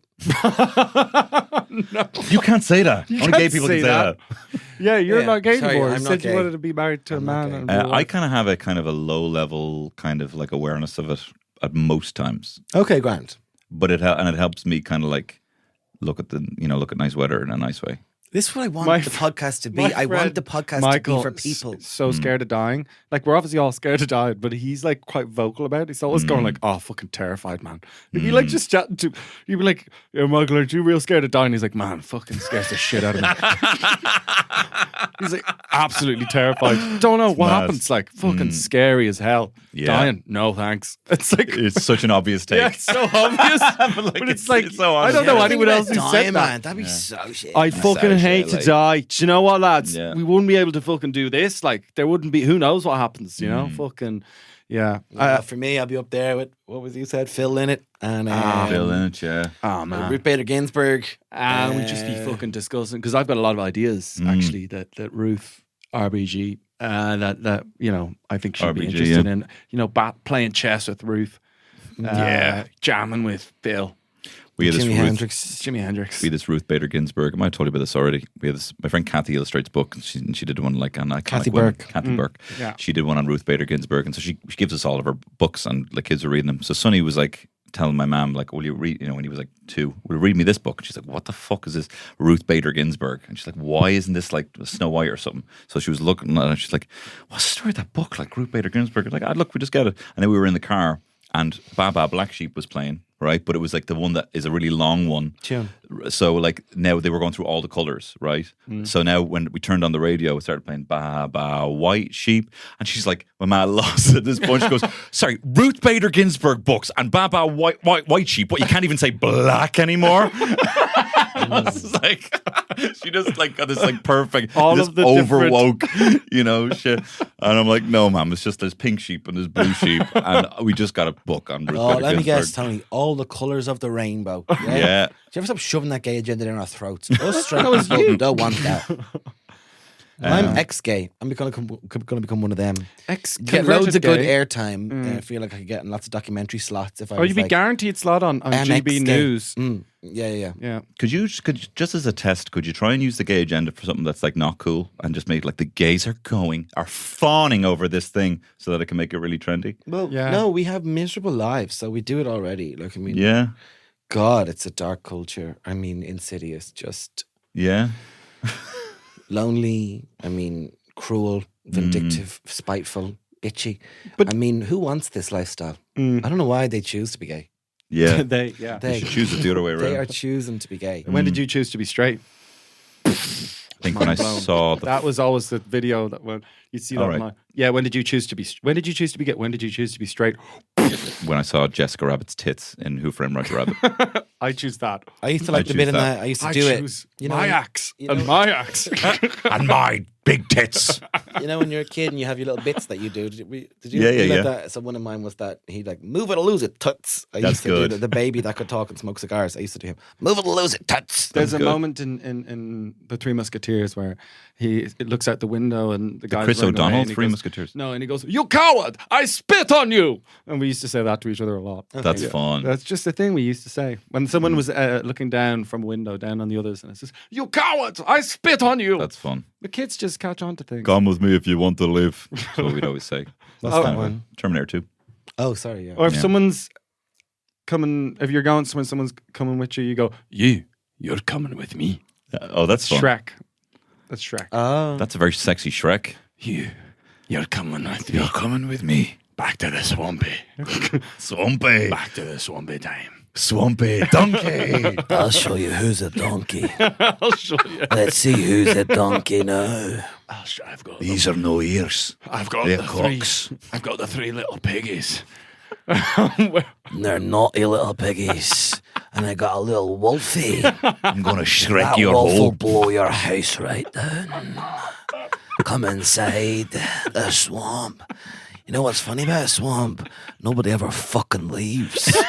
You can't say that. Only can't gay people say can say that. that. Yeah, you're Yeah, not gay sorry, anymore. You I'm not said you gay. wanted to be married to a I'm not man. gay. And I kind of have a low level kind of like awareness of it at most times, Okay, Grant. but it helps me kind of like look at nice weather in a nice way. This is what I want My the podcast to be. my I want friend the podcast Michael to be for people. so scared of dying. Like, we're obviously all scared of dying, but he's like quite vocal about it. He's always going like, "Oh, fucking terrified, man." If you like just chatting to, you'd be like, "Yeah, Michael, aren't you real scared of dying?" He's like, "Man, fucking scares the shit out of me." He's like absolutely terrified. Don't know what mad. happens. Like fucking scary as hell. Yeah. Dying? No, thanks. It's like It's such an obvious take. yeah, it's so obvious. but it's like it's so I don't obvious. know Yeah, anyone else who dying, said that. man. That'd be so shit. I fucking so hate shit, to like- die. Do you know what, lads? Yeah. We wouldn't be able to fucking do this. Like, there wouldn't be. Who knows what happens? You know, fucking yeah. For me, I'll be up there with what was you said, Phil Lynott and Phil in it, yeah. Oh man, Ruth Bader Ginsburg. and we'd just be fucking discussing because I've got a lot of ideas actually that Ruth RBG that you know I think she'd be RBG, interested yeah. in. You know, playing chess with Ruth. Jamming with Bill. We had this Jimi Ruth, Hendrix. Jimi Hendrix. we had this Ruth Bader Ginsburg. I might have told you about this already. We had this. My friend Kathy illustrates book, and she did one like on Kathy women. Burke. Kathy Burke. Yeah. She did one on Ruth Bader Ginsburg, and so she gives us all of her books, and the kids are reading them. So Sonny was like telling my mom, like, "Will you read?" You know, when he was like 2, "Will you read me this book?" And she's like, "What the fuck is this Ruth Bader Ginsburg?" And she's like, "Why isn't this like Snow White or something?" So she was looking at it, and she's like, "What's the story of that book? Like Ruth Bader Ginsburg?" Like, "Ah, look, we just get it." And then we were in the car, and Baba Black Sheep was playing. right? But it was like the one that is a really long one. Tune. So like now they were going through all the colours, right? So now when we turned on the radio, it started playing Ba Ba White Sheep, and she's like, my man lost at this point. She goes, sorry, Ruth Bader Ginsburg books and Ba Ba White Sheep. What, you can't even say black anymore? I was like, she just like got this like perfect, All this of the overwoke, you know, shit. And I'm like, no, ma'am, it's just there's pink sheep and there's blue sheep, and we just got a book on Ruth Oh, Bader let me guess, Ginsburg. Tony. All the colours of the rainbow. Yeah. Do you ever stop shoving that gay agenda down our throats? Us straight That was people you. don't want that. I'm ex-gay. I'm going to become one of them. Get loads of good airtime. I feel like I could get in lots of documentary slots if I Oh, was you'd be like, guaranteed slot on I'm GB ex-gay. News. Yeah. Yeah. Could just as a test, could you try and use the gay agenda for something that's like not cool and just make like the gays are fawning over this thing so that it can make it really trendy? Well, Yeah. no, we have miserable lives, so we do it already. Like, I mean, Yeah. God, it's a dark culture. I mean, insidious, just Yeah. lonely. I mean, cruel, vindictive, spiteful, bitchy. But I mean, who wants this lifestyle? I don't know why they choose to be gay. Yeah. They You should choose it the other way They are around. choosing to be gay. When did you choose to be straight? I think when I saw the That was always the video that when you see that All right. online. Yeah, when did you choose to be gay? When did you choose to be straight? when I saw Jessica Rabbit's tits in Who Framed Roger Rabbit. I choose that. I used to like the choose bit in that. that. I used to I do it. choose You know, my axe you and know- my axe. And my big tits. You know, when you're a kid and you have your little bits that you do. Did you Yeah, you yeah. let that? So one of mine was that he'd like move it or lose it, tuts. I That's used to good. do the baby that could talk and smoke cigars. I used to do him. Move it or lose it, tuts. There's a good. moment in The Three Musketeers where it looks out the window and the guy Chris O'Donnell, Three Musketeers. No, and he goes, "You coward! I spit on you!" And we used to say that to each other a lot. That's fun. That's just a thing we used to say when someone was looking down from a window down on the others, and it says, "You coward! I spit on you." That's fun. The kids just catch on to things. Come with me if you want to live. That's what we'd always say. What's that one? Terminator 2. Oh, sorry. Yeah. Or if Yeah. someone's coming, if you're going somewhere, someone's coming with you, you go, you're coming with me." Oh, that's fun. Shrek. That's Shrek. Oh, That's a very sexy Shrek. You're coming with me. You're coming with me. Back to the swampy. Swampy. Back to the swampy time. Swampy donkey. I'll show you who's a donkey. I'll show you. Let's see who's a donkey now. I've got These are no ears. I've got They're the cocks. I've got the three little piggies. They're naughty little piggies. And I got a little wolfie. I'm going to shrek That your wolf will hole. blow your house right down. Come inside the swamp. You know what's funny about a swamp? Nobody ever fucking leaves. You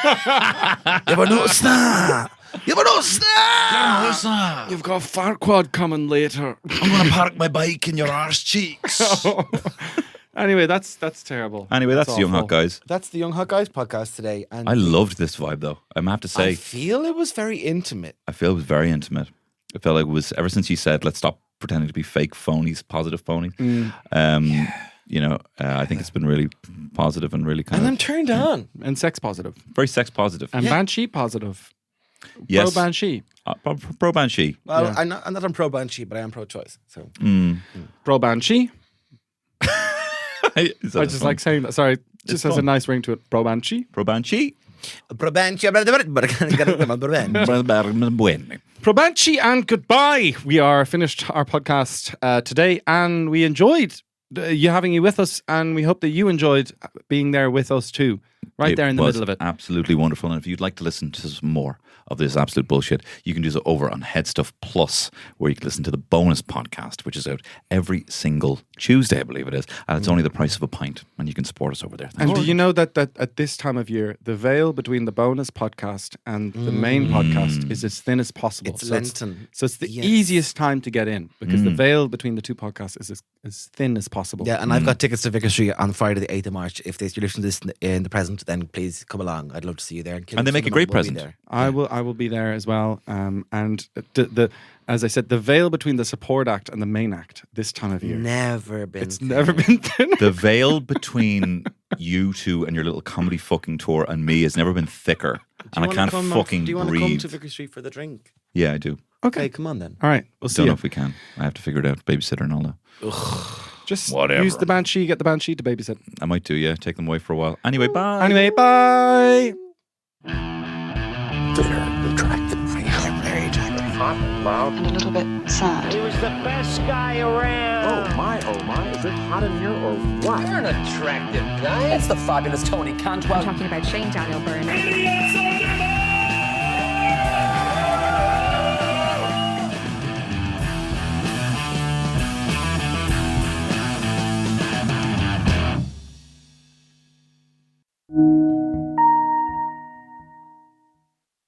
ever notice that? You ever notice that? You've got Farquaad coming later. I'm going to park my bike in your arse cheeks. Anyway, that's terrible. Anyway, that's the Young awful. Hot Guys. That's the Young Hot Guys podcast today. And I loved this vibe, though. I have to I say, feel it was very intimate. I feel it was very intimate. I felt like it was, ever since you said, let's stop pretending to be fake phonies, positive phonies. You know, I think it's been really positive and really kind And of I'm turned on. And sex positive. very sex positive. And Banshee positive. Yes. Pro Banshee. Pro Banshee. Well, Yeah. I'm not on pro Banshee, but I am pro choice. So Pro Banshee. Is that I just fun? like saying that. Sorry, it just has a fun. nice ring to it. Pro Banshee. Pro Banshee. pro Banshee, but Pro Banshee and goodbye. We are finished our podcast today, and we enjoyed you having you with us, and we hope that you enjoyed being there with us too, right there in the was middle of it. Absolutely wonderful. And if you'd like to listen to some more of this absolute bullshit, you can do so over on HeadStuff Plus, where you can listen to the bonus podcast, which is out every single Tuesday, I believe it is. And it's only the price of a pint, and you can support us over there. Thanks And very do you know that at this time of year, the veil between the bonus podcast and the main podcast is as thin as possible. It's so Lenten. so it's the Yes. easiest time to get in because the veil between the two podcasts is as thin as possible. Yeah, and I've got tickets to Vicar Street on Friday the 8th of March. If you're listening to this in the present, then please come along. I'd love to see you there. And they make a great present. I will be there as well. And the as I said, the veil between the support act and the main act this time of year. Never been. It's never been thinner. The veil between you two and your little comedy fucking tour and me has never been thicker. And I can't fucking Do you want to come breathe. to Vicar Street for the drink? Yeah, I do. Okay, come on then. All right, we'll see Don't know you. if we can. I have to figure it out. Babysitter and all that. Just Whatever. use the Banshee, get the Banshee to babysit. I might do, yeah. Take them away for a while. Anyway, bye. Anyway, bye. bitter, attractive, very attractive. Hot and loud. And a little bit sad. He was the best guy around. Oh my, is it hot in here or what? You're an attractive guy. It's the fabulous Tony Cantwell. I'm talking about Shane Daniel Byrne.